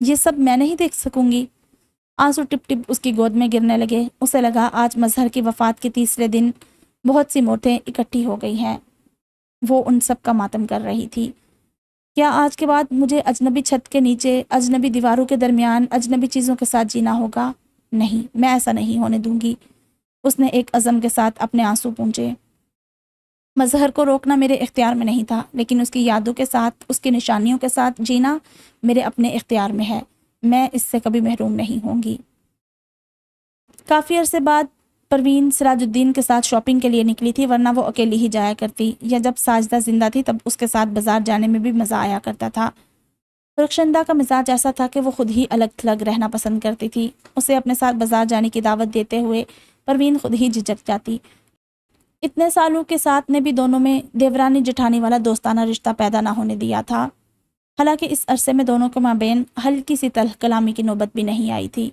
یہ سب میں نہیں دیکھ سکوں گی۔ آنسو ٹپ ٹپ اس کی گود میں گرنے لگے۔ اسے لگا آج مظہر کی وفات کے تیسرے دن بہت سی موتیں اکٹھی ہو گئی ہیں، وہ ان سب کا ماتم کر رہی تھی۔ کیا آج کے بعد مجھے اجنبی چھت کے نیچے، اجنبی دیواروں کے درمیان، اجنبی چیزوں کے ساتھ جینا ہوگا؟ نہیں، میں ایسا نہیں ہونے دوں گی۔ اس نے ایک عزم کے ساتھ اپنے آنسو پونچھے۔ مظہر کو روکنا میرے اختیار میں نہیں تھا، لیکن اس کی یادوں کے ساتھ، اس کی نشانیوں کے ساتھ جینا میرے اپنے اختیار میں ہے۔ میں اس سے کبھی محروم نہیں ہوں گی۔ کافی عرصے بعد پروین سراج الدین کے ساتھ شاپنگ کے لیے نکلی تھی، ورنہ وہ اکیلی ہی جایا کرتی، یا جب ساجدہ زندہ تھی تب اس کے ساتھ بازار جانے میں بھی مزہ آیا کرتا تھا۔ رخشندہ کا مزاج ایسا تھا کہ وہ خود ہی الگ تھلگ رہنا پسند کرتی تھی۔ اسے اپنے ساتھ بازار جانے کی دعوت دیتے ہوئے پروین خود ہی جھجک جاتی۔ اتنے سالوں کے ساتھ نے بھی دونوں میں دیورانی جٹھانی والا دوستانہ رشتہ پیدا نہ ہونے دیا تھا، حالانکہ اس عرصے میں دونوں کے مابین ہلکی سی تلخ کلامی کی نوبت بھی نہیں آئی تھی۔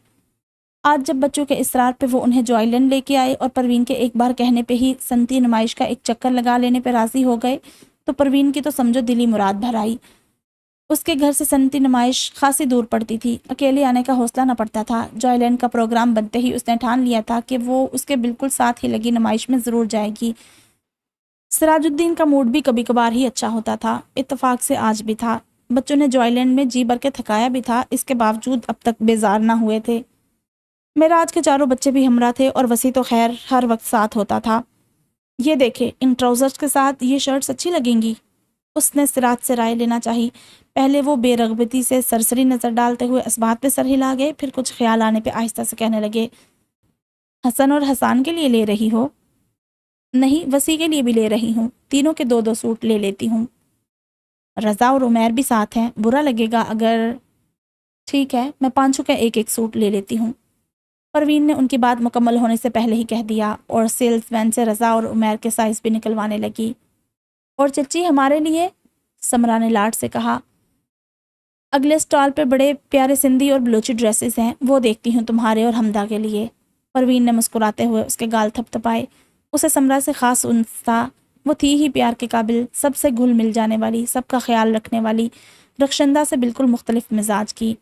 آج جب بچوں کے اصرار پہ وہ انہیں جوائے لینڈ لے کے آئے اور پروین کے ایک بار کہنے پہ ہی صنعتی نمائش کا ایک چکر لگا لینے پہ راضی ہو گئے، تو پروین کی تو سمجھو دلی مراد بھر آئی۔ اس کے گھر سے صنعتی نمائش خاصی دور پڑتی تھی، اکیلے آنے کا حوصلہ نہ پڑتا تھا۔ جوائے لینڈ کا پروگرام بنتے ہی اس نے ٹھان لیا تھا کہ وہ اس کے بالکل ساتھ ہی لگی نمائش میں ضرور جائے گی۔ سراج الدین کا موڈ بھی کبھی کبھار ہی اچھا ہوتا تھا، اتفاق سے آج بھی تھا۔ بچوں نے جوائے لینڈ میں جی بھر کے تھکایا بھی تھا، اس کے باوجود اب تک بیزار نہ ہوئے تھے۔ معراج کے چاروں بچے بھی ہمراہ تھے، اور وسیع تو خیر ہر وقت ساتھ ہوتا تھا۔ یہ دیکھے، ان ٹراؤزرز کے ساتھ یہ شرٹس اچھی لگیں گی؟ اس نے سراج سے رائے لینا چاہی۔ پہلے وہ بے رغبتی سے سرسری نظر ڈالتے ہوئے اس بات پہ سر ہلا گئے، پھر کچھ خیال آنے پہ آہستہ سے کہنے لگے، حسن اور حسان کے لیے لے رہی ہو؟ نہیں، وسیع کے لیے بھی لے رہی ہوں، تینوں کے 2-2 سوٹ لے لیتی ہوں۔ رضا اور عمیر بھی ساتھ ہیں، برا لگے گا اگر… ٹھیک ہے، میں 5 کا ایک سوٹ لے لیتی ہوں۔ پروین نے ان کی بات مکمل ہونے سے پہلے ہی کہہ دیا، اور سیلز مین سے رضا اور عمیر کے سائز بھی نکلوانے لگی۔ اور چچی ہمارے لیے؟ سمرا نے لاڈ سے کہا، اگلے سٹال پہ بڑے پیارے سندھی اور بلوچی ڈریسز ہیں، وہ دیکھتی ہوں تمہارے اور حمدہ کے لیے۔ پروین نے مسکراتے ہوئے اس کے گال تھپ تھپائے۔ اسے سمرا سے خاص انس تھا، وہ تھی ہی پیار کے قابل، سب سے گھل مل جانے والی، سب کا خیال رکھنے والی، رخشندہ سے بالکل مختلف مزاج کی۔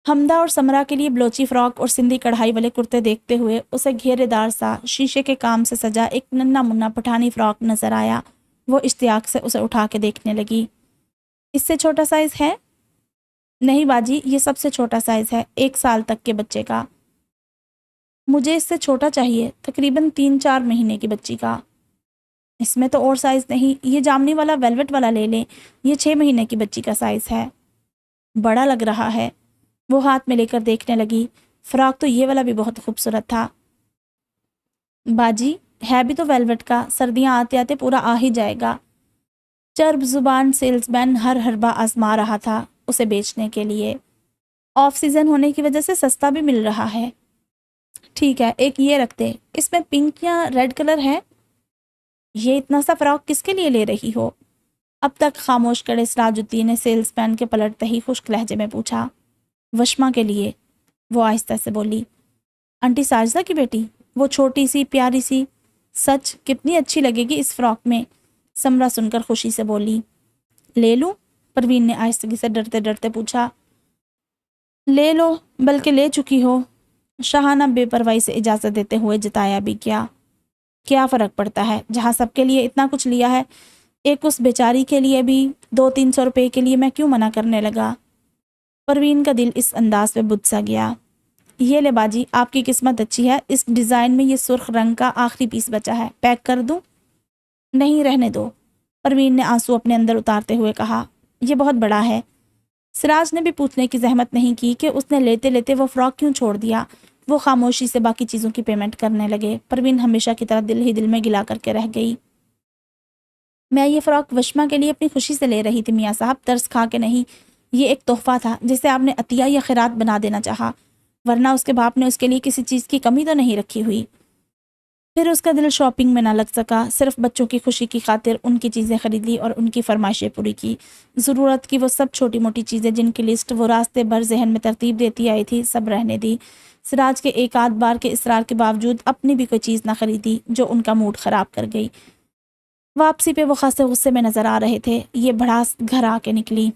حمدہ اور سمرا کے لیے بلوچی فراک اور سندھی کڑھائی والے کرتے دیکھتے ہوئے اسے گھیرے دار سا شیشے کے کام سے سجا ایک ننھا منا پٹھانی فراک نظر آیا۔ وہ اشتیاق سے اسے اٹھا کے دیکھنے لگی۔ اس سے چھوٹا سائز ہے؟ نہیں باجی، یہ سب سے چھوٹا سائز ہے، 1 سال تک کے بچے کا۔ مجھے اس سے چھوٹا چاہیے، تقریباً 3-4 مہینے کی بچی کا۔ اس میں تو اور سائز نہیں، یہ جامنی والا ویلوٹ والا لے لیں، یہ 6 مہینے کی بچی کا سائز ہے۔ بڑا لگ رہا ہے، وہ ہاتھ میں لے کر دیکھنے لگی۔ فراک تو یہ والا بھی بہت خوبصورت تھا۔ باجی ہے بھی تو ویلوٹ کا، سردیاں آتے آتے پورا آ ہی جائے گا۔ چرب زبان سیلز مین ہر حربہ آزما رہا تھا اسے بیچنے کے لیے۔ آف سیزن ہونے کی وجہ سے سستا بھی مل رہا ہے۔ ٹھیک ہے، ایک یہ رکھتے، اس میں پنک یا ریڈ کلر ہے۔ یہ اتنا سا فراک کس کے لیے لے رہی ہو؟ اب تک خاموش کڑے سراج الدین نے سیلز مین کے پلٹتے ہی خشک لہجے میں پوچھا۔ وشما کے لیے، وہ آہستہ سے بولی۔ آنٹی ساجدہ کی بیٹی، وہ چھوٹی سی پیاری سی، سچ کتنی اچھی لگے گی اس فراک میں۔ سمرا سن کر خوشی سے بولی۔ لے لوں؟ پروین نے آہستگی سے ڈرتے ڈرتے پوچھا۔ لے لو، بلکہ لے چکی ہو، شاہانہ بے پرواہی سے اجازت دیتے ہوئے جتایا بھی کیا فرق پڑتا ہے، جہاں سب کے لیے اتنا کچھ لیا ہے، ایک اس بیچاری کے لیے بھی 200-300 روپے کے لیے میں کیوں منع کرنے لگا؟ پروین کا دل اس انداز پہ بجھ سا گیا۔ یہ لے باجی، آپ کی قسمت اچھی ہے، اس ڈیزائن میں یہ سرخ رنگ کا آخری پیس بچا ہے، پیک کر دوں؟ نہیں، رہنے دو، پروین نے آنسو اپنے اندر اتارتے ہوئے کہا۔ یہ بہت بڑا ہے۔ سراج نے بھی پوچھنے کی زحمت نہیں کی کہ اس نے لیتے لیتے وہ فراک کیوں چھوڑ دیا۔ وہ خاموشی سے باقی چیزوں کی پیمنٹ کرنے لگے۔ پروین ہمیشہ کی طرح دل ہی دل میں گلا کر کے رہ گئی۔ میں یہ فراک وشما کے لیے اپنی خوشی سے لے رہی تھی میاں صاحب، ترس کھا کے نہیں۔ یہ ایک تحفہ تھا جسے آپ نے عطیہ یا خیرات بنا دینا چاہا، ورنہ اس کے باپ نے اس کے لیے کسی چیز کی کمی تو نہیں رکھی ہوئی۔ پھر اس کا دل شاپنگ میں نہ لگ سکا، صرف بچوں کی خوشی کی خاطر ان کی چیزیں خرید لی اور ان کی فرمائشیں پوری کی۔ ضرورت کی وہ سب چھوٹی موٹی چیزیں جن کی لسٹ وہ راستے بھر ذہن میں ترتیب دیتی آئی تھی، سب رہنے دی۔ سراج کے ایک آدھ بار کے اصرار کے باوجود اپنی بھی کوئی چیز نہ خریدی جو ان کا موڈ خراب کر گئی۔ واپسی پہ وہ خاصے غصے میں نظر آ رہے تھے۔ یہ بھڑاس گھر آ کے نکلی۔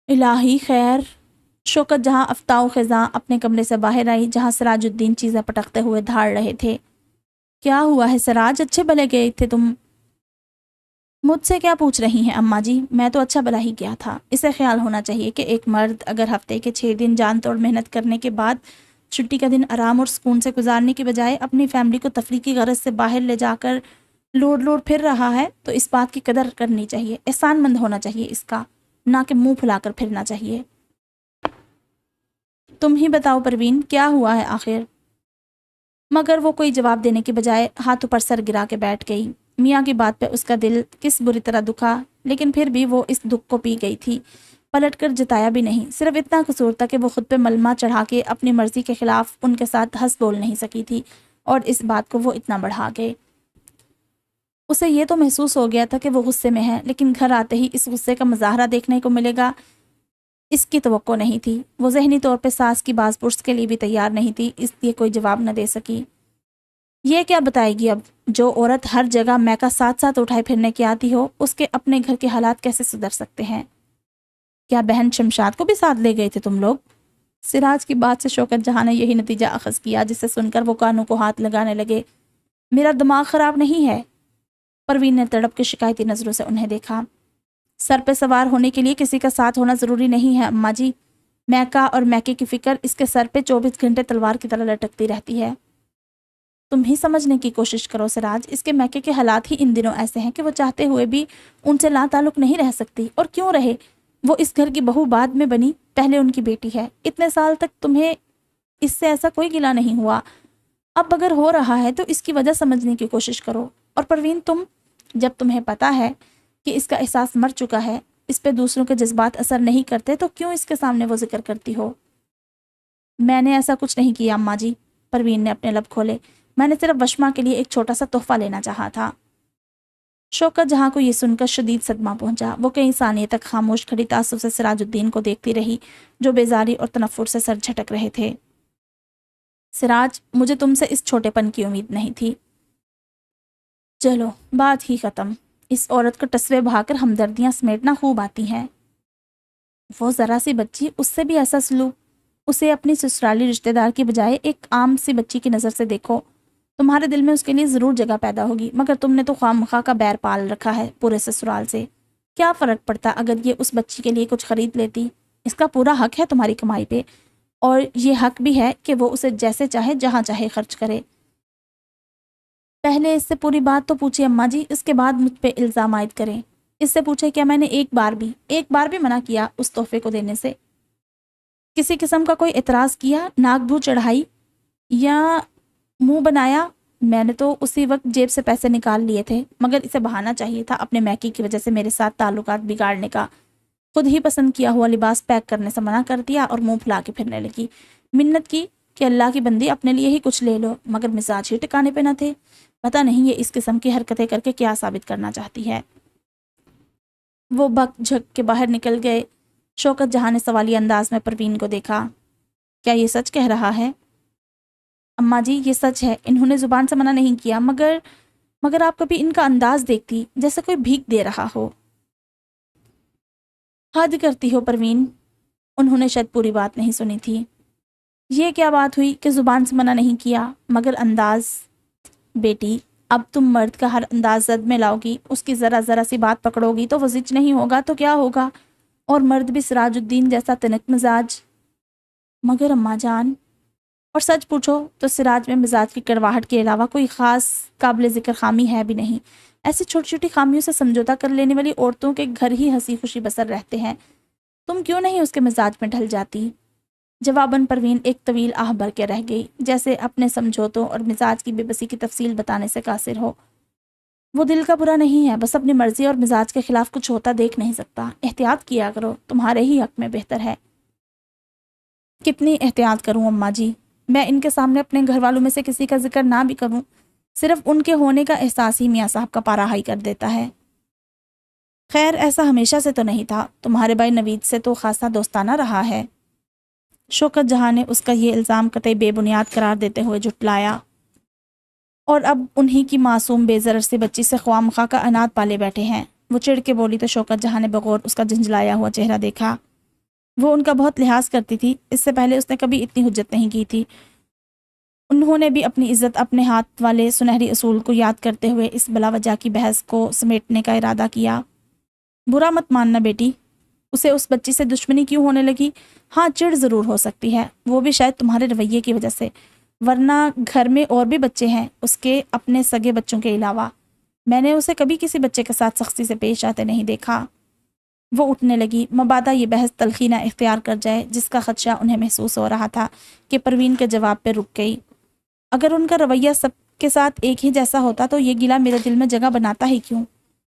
الہی خیر۔ شوکت جہاں افتاء و خزاں اپنے کمرے سے باہر آئی، جہاں سراج الدین چیزیں پٹکتے ہوئے دھاڑ رہے تھے۔ کیا ہوا ہے سراج، اچھے بھلے گئے تھے تم؟ مجھ سے کیا پوچھ رہی ہیں اماں جی، میں تو اچھا بھلا ہی گیا تھا۔ اسے خیال ہونا چاہیے کہ ایک مرد اگر ہفتے کے 6 دن جان توڑ محنت کرنے کے بعد چھٹی کا دن آرام اور سکون سے گزارنے کی بجائے اپنی فیملی کو تفریح کی غرض سے باہر لے جا کر لوڈ لوڈ پھر رہا ہے تو اس بات کی قدر کرنی چاہیے، احسان مند ہونا چاہیے اس کا، نہ کہ منہ پھلا کر پھرنا چاہیے۔ تم ہی بتاؤ پروین، کیا ہوا ہے آخر؟ مگر وہ کوئی جواب دینے کی بجائے ہاتھوں پر سر گرا کے بیٹھ گئی۔ میاں کی بات پہ اس کا دل کس بری طرح دکھا، لیکن پھر بھی وہ اس دکھ کو پی گئی تھی، پلٹ کر جتایا بھی نہیں۔ صرف اتنا قصور تھا کہ وہ خود پہ ملمہ چڑھا کے اپنی مرضی کے خلاف ان کے ساتھ ہنس بول نہیں سکی تھی، اور اس بات کو وہ اتنا بڑھا گئے۔ اسے یہ تو محسوس ہو گیا تھا کہ وہ غصے میں ہے، لیکن گھر آتے ہی اس غصے کا مظاہرہ دیکھنے کو ملے گا اس کی توقع نہیں تھی۔ وہ ذہنی طور پہ ساس کی باز پرس کے لیے بھی تیار نہیں تھی، اس لیے کوئی جواب نہ دے سکی۔ یہ کیا بتائے گی اب؟ جو عورت ہر جگہ میکا ساتھ ساتھ اٹھائے پھرنے کی آتی ہو، اس کے اپنے گھر کے حالات کیسے سدھر سکتے ہیں؟ کیا بہن شمشاد کو بھی ساتھ لے گئے تھے تم لوگ؟ سراج کی بات سے شوکت جہاں نے یہی نتیجہ اخذ کیا، جسے سن کر وہ کانوں کو ہاتھ لگانے لگے۔ میرا دماغ خراب نہیں ہے؟ پروین نے تڑپ کے شکایتی نظروں سے انہیں دیکھا۔ سر پہ سوار ہونے کے لیے کسی کا ساتھ ہونا ضروری نہیں ہے اماں جی۔ میکا اور میکے کی فکر اس کے سر پہ 24 گھنٹے تلوار کی طرح لٹکتی رہتی ہے۔ تم ہی سمجھنے کی کوشش کرو سراج، اس کے میکے کے حالات ہی ان دنوں ایسے ہیں کہ وہ چاہتے ہوئے بھی ان سے لا تعلق نہیں رہ سکتی، اور کیوں رہے؟ وہ اس گھر کی بہو بعد میں بنی، پہلے ان کی بیٹی ہے۔ اتنے سال تک تمہیں اس سے ایسا کوئی گلہ نہیں ہوا، اب اگر ہو رہا ہے تو اس کی وجہ سمجھنے کی کوشش کرو۔ اور پروین، جب تمہیں پتا ہے کہ اس کا احساس مر چکا ہے، اس پہ دوسروں کے جذبات اثر نہیں کرتے، تو کیوں اس کے سامنے وہ ذکر کرتی ہو؟ میں نے ایسا کچھ نہیں کیا اماں جی، پروین نے اپنے لب کھولے۔ میں نے صرف وشما کے لیے ایک چھوٹا سا تحفہ لینا چاہا تھا۔ شوکت جہاں کو یہ سن کر شدید صدمہ پہنچا۔ وہ کئی ثانیے تک خاموش کھڑی تعصب سے سراج الدین کو دیکھتی رہی، جو بیزاری اور تنفر سے سر جھٹک رہے تھے۔ سراج، مجھے تم سے اس چھوٹے پن کی امید نہیں تھی۔ چلو، بات ہی ختم۔ اس عورت کو ٹسوے بہا کر ہمدردیاں سمیٹنا خوب آتی ہیں۔ وہ ذرا سی بچی، اس سے بھی ایسا سلوک؟ اسے اپنی سسرالی رشتہ دار کی بجائے ایک عام سی بچی کی نظر سے دیکھو، تمہارے دل میں اس کے لیے ضرور جگہ پیدا ہوگی، مگر تم نے تو خواہ کا بیر پال رکھا ہے پورے سسرال سے۔ کیا فرق پڑتا اگر یہ اس بچی کے لیے کچھ خرید لیتی؟ اس کا پورا حق ہے تمہاری کمائی پہ، اور یہ حق بھی ہے کہ وہ اسے جیسے چاہے جہاں چاہے خرچ کرے۔ پہلے اس سے پوری بات تو پوچھے اماں جی، اس کے بعد مجھ پہ الزام عائد کریں۔ اس سے پوچھے کیا میں نے ایک بار بھی منع کیا اس تحفے کو دینے سے؟ کسی قسم کا کوئی اعتراض کیا، ناک بھو چڑھائی یا منہ بنایا؟ میں نے تو اسی وقت جیب سے پیسے نکال لیے تھے، مگر اسے بہانا چاہیے تھا اپنے میکی کی وجہ سے میرے ساتھ تعلقات بگاڑنے کا۔ خود ہی پسند کیا ہوا لباس پیک کرنے سے منع کر دیا اور منہ پھلا کے پھرنے لگی۔ منت کی کہ اللہ کی بندی اپنے لیے ہی کچھ لے لو، مگر مزاج ہی ٹکانے پہ نہ تھے۔ پتہ نہیں یہ اس قسم کی حرکتیں کر کے کیا ثابت کرنا چاہتی ہے۔ وہ بک جھک کے باہر نکل گئے۔ شوکت جہاں نے سوالی انداز میں پروین کو دیکھا۔ کیا یہ سچ کہہ رہا ہے؟ اماں جی، یہ سچ ہے، انہوں نے زبان سے منع نہیں کیا، مگر آپ کبھی ان کا انداز دیکھتی جیسے کوئی بھیک دے رہا ہو۔ حد کرتی ہو پروین، انہوں نے شاید پوری بات نہیں سنی تھی۔ یہ کیا بات ہوئی کہ زبان سے منع نہیں کیا مگر انداز؟ بیٹی اب تم مرد کا ہر انداز زد میں لاؤ گی، اس کی ذرا ذرا سی بات پکڑو گی تو وہ زچ نہیں ہوگا تو کیا ہوگا؟ اور مرد بھی سراج الدین جیسا تنک مزاج۔ مگر اماں جان، اور سچ پوچھو تو سراج میں مزاج کی کڑواہٹ کے علاوہ کوئی خاص قابل ذکر خامی ہے بھی نہیں۔ ایسی چھوٹی چھوٹی خامیوں سے سمجھوتا کر لینے والی عورتوں کے گھر ہی ہنسی خوشی بسر رہتے ہیں، تم کیوں نہیں اس کے مزاج میں ڈھل جاتی؟ جواباً پروین ایک طویل آہ بھر کے رہ گئی، جیسے اپنے سمجھوتوں اور مزاج کی بے بسی کی تفصیل بتانے سے قاصر ہو۔ وہ دل کا برا نہیں ہے، بس اپنی مرضی اور مزاج کے خلاف کچھ ہوتا دیکھ نہیں سکتا۔ احتیاط کیا کرو، تمہارے ہی حق میں بہتر ہے۔ کتنی احتیاط کروں اماں جی؟ میں ان کے سامنے اپنے گھر والوں میں سے کسی کا ذکر نہ بھی کروں، صرف ان کے ہونے کا احساس ہی میاں صاحب کا پارا ہائی کر دیتا ہے۔ خیر ایسا ہمیشہ سے تو نہیں تھا، تمہارے بھائی نوید سے تو خاصا دوستانہ رہا ہے۔ شوکت جہاں نے اس کا یہ الزام قطعی بے بنیاد قرار دیتے ہوئے جھٹلایا، اور اب انہی کی معصوم بے ضرر سی بچی سے خواہ مخواہ کا انات پالے بیٹھے ہیں۔ وہ چڑھ کے بولی تو شوکت جہاں نے بغور اس کا جھنجھلایا ہوا چہرہ دیکھا۔ وہ ان کا بہت لحاظ کرتی تھی، اس سے پہلے اس نے کبھی اتنی حجت نہیں کی تھی۔ انہوں نے بھی اپنی عزت اپنے ہاتھ والے سنہری اصول کو یاد کرتے ہوئے اس بلا وجہ کی بحث کو سمیٹنے کا ارادہ کیا۔ برا مت ماننا بیٹی، اسے اس بچی سے دشمنی کیوں ہونے لگی؟ ہاں چڑ ضرور ہو سکتی ہے، وہ بھی شاید تمہارے رویے کی وجہ سے، ورنہ گھر میں اور بھی بچے ہیں اس کے اپنے سگے بچوں کے علاوہ، میں نے اسے کبھی کسی بچے کے ساتھ سختی سے پیش آتے نہیں دیکھا۔ وہ اٹھنے لگی، مبادا یہ بحث تلخی نہ اختیار کر جائے، جس کا خدشہ انہیں محسوس ہو رہا تھا کہ پروین کے جواب پہ رک گئی۔ اگر ان کا رویہ سب کے ساتھ ایک ہی جیسا ہوتا تو یہ گلہ میرے دل میں جگہ بناتا ہی کیوں؟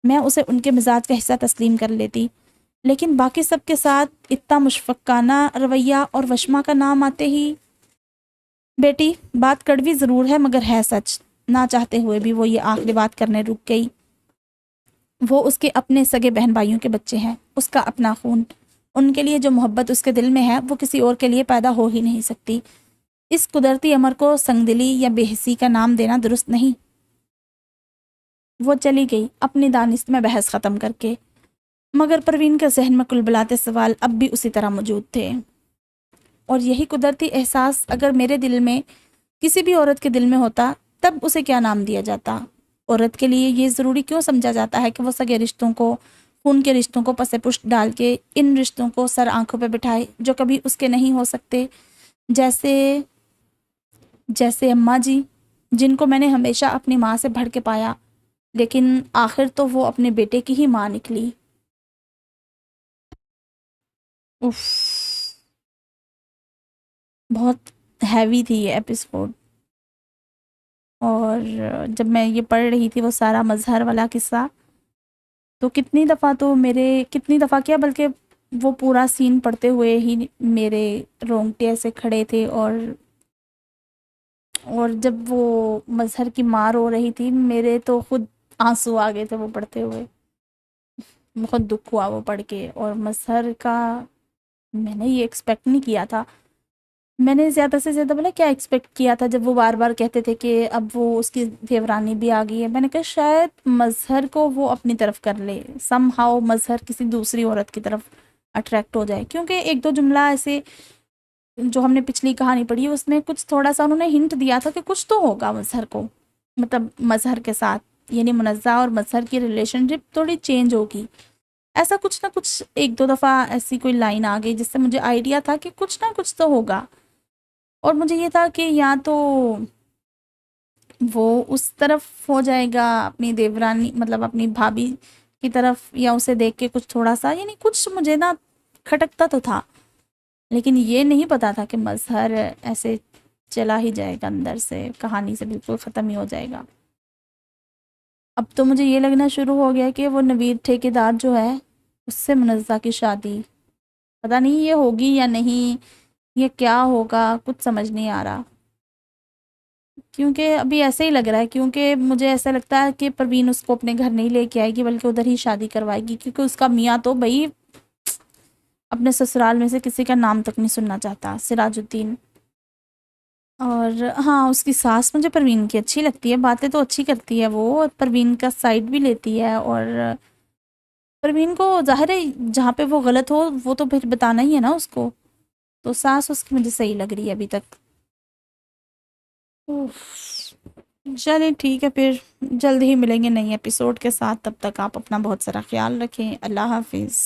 میں اسے ان کے مزاج کا حصہ تسلیم کر لیتی، لیکن باقی سب کے ساتھ اتنا مشفقانہ رویہ اور وشما کا نام آتے ہی… بیٹی بات کڑوی ضرور ہے مگر ہے سچ۔ نہ چاہتے ہوئے بھی وہ یہ آخری بات کرنے رک گئی۔ وہ اس کے اپنے سگے بہن بھائیوں کے بچے ہیں، اس کا اپنا خون، ان کے لیے جو محبت اس کے دل میں ہے وہ کسی اور کے لیے پیدا ہو ہی نہیں سکتی۔ اس قدرتی امر کو سنگ دلی یا بے حسی کا نام دینا درست نہیں۔ وہ چلی گئی اپنی دانست میں بحث ختم کر کے، مگر پروین کے ذہن میں کلبلاتے سوال اب بھی اسی طرح موجود تھے۔ اور یہی قدرتی احساس اگر میرے دل میں، کسی بھی عورت کے دل میں ہوتا، تب اسے کیا نام دیا جاتا؟ عورت کے لیے یہ ضروری کیوں سمجھا جاتا ہے کہ وہ سگے رشتوں کو، خون کے رشتوں کو پس پشت ڈال کے ان رشتوں کو سر آنکھوں پہ بٹھائے جو کبھی اس کے نہیں ہو سکتے؟ جیسے اماں جی، جن کو میں نے ہمیشہ اپنی ماں سے بڑھ کے پایا، لیکن آخر تو وہ اپنے بیٹے کی ہی ماں نکلی۔ اف، بہت ہیوی تھی یہ ایپیسوڈ۔ اور جب میں یہ پڑھ رہی تھی وہ سارا مظہر والا قصہ، تو کتنی دفعہ کیا بلکہ وہ پورا سین پڑھتے ہوئے ہی میرے رونگٹے ایسے کھڑے تھے، اور جب وہ مظہر کی ماں رو رہی تھی میرے تو خود آنسو آ گئے تھے وہ پڑھتے ہوئے، بہت دکھ ہوا وہ پڑھ کے۔ اور مظہر کا میں نے یہ ایکسپیکٹ نہیں کیا تھا، میں نے زیادہ سے زیادہ بولا کیا ایکسپیکٹ کیا تھا جب وہ بار بار کہتے تھے کہ اب وہ اس کی دیورانی بھی آ گئی ہے، میں نے کہا شاید مظہر کو وہ اپنی طرف کر لے، سم ہاؤ مظہر کسی دوسری عورت کی طرف اٹریکٹ ہو جائے، کیونکہ ایک دو جملہ ایسے جو ہم نے پچھلی کہانی پڑھی اس میں کچھ تھوڑا سا انہوں نے ہنٹ دیا تھا کہ کچھ تو ہوگا مظہر کو، مطلب مظہر کے ساتھ، یعنی منزہ اور مظہر کی ریلیشن شپ تھوڑی چینج ہوگی، ایسا کچھ نہ کچھ ایک دو دفعہ ایسی کوئی لائن آ گئی جس سے مجھے آئیڈیا تھا کہ کچھ نہ کچھ تو ہوگا۔ اور مجھے یہ تھا کہ یا تو وہ اس طرف ہو جائے گا اپنی دیورانی، مطلب اپنی بھابھی کی طرف، یا اسے دیکھ کے کچھ تھوڑا سا، یعنی کچھ مجھے نا کھٹکتا تو تھا، لیکن یہ نہیں پتا تھا کہ مظہر ایسے چلا ہی جائے گا اندر سے، کہانی سے بالکل ختم ہی ہو جائے گا۔ اب تو مجھے یہ لگنا شروع ہو گیا کہ وہ نوید ٹھیکیدار جو ہے اس سے منزہ کی شادی، پتہ نہیں یہ ہوگی یا نہیں، یہ کیا ہوگا، کچھ سمجھ نہیں آ رہا، کیونکہ ابھی ایسے ہی لگ رہا ہے، کیونکہ مجھے ایسا لگتا ہے کہ پروین اس کو اپنے گھر نہیں لے کے آئے گی بلکہ ادھر ہی شادی کروائے گی، کیونکہ اس کا میاں تو بھائی اپنے سسرال میں سے کسی کا نام تک نہیں سننا چاہتا، سراج الدین۔ اور ہاں اس کی ساس مجھے پروین کی اچھی لگتی ہے، باتیں تو اچھی کرتی ہے وہ، پروین کا سائڈ بھی لیتی ہے، اور پروین کو ظاہر ہے جہاں پہ وہ غلط ہو وہ تو پھر بتانا ہی ہے نا اس کو، تو ساس اس کی مجھے صحیح لگ رہی ہے ابھی تک۔ اوف، چلیں ٹھیک ہے پھر، جلد ہی ملیں گے نئی ایپیسوڈ کے ساتھ، تب تک آپ اپنا بہت سارا خیال رکھیں، اللہ حافظ۔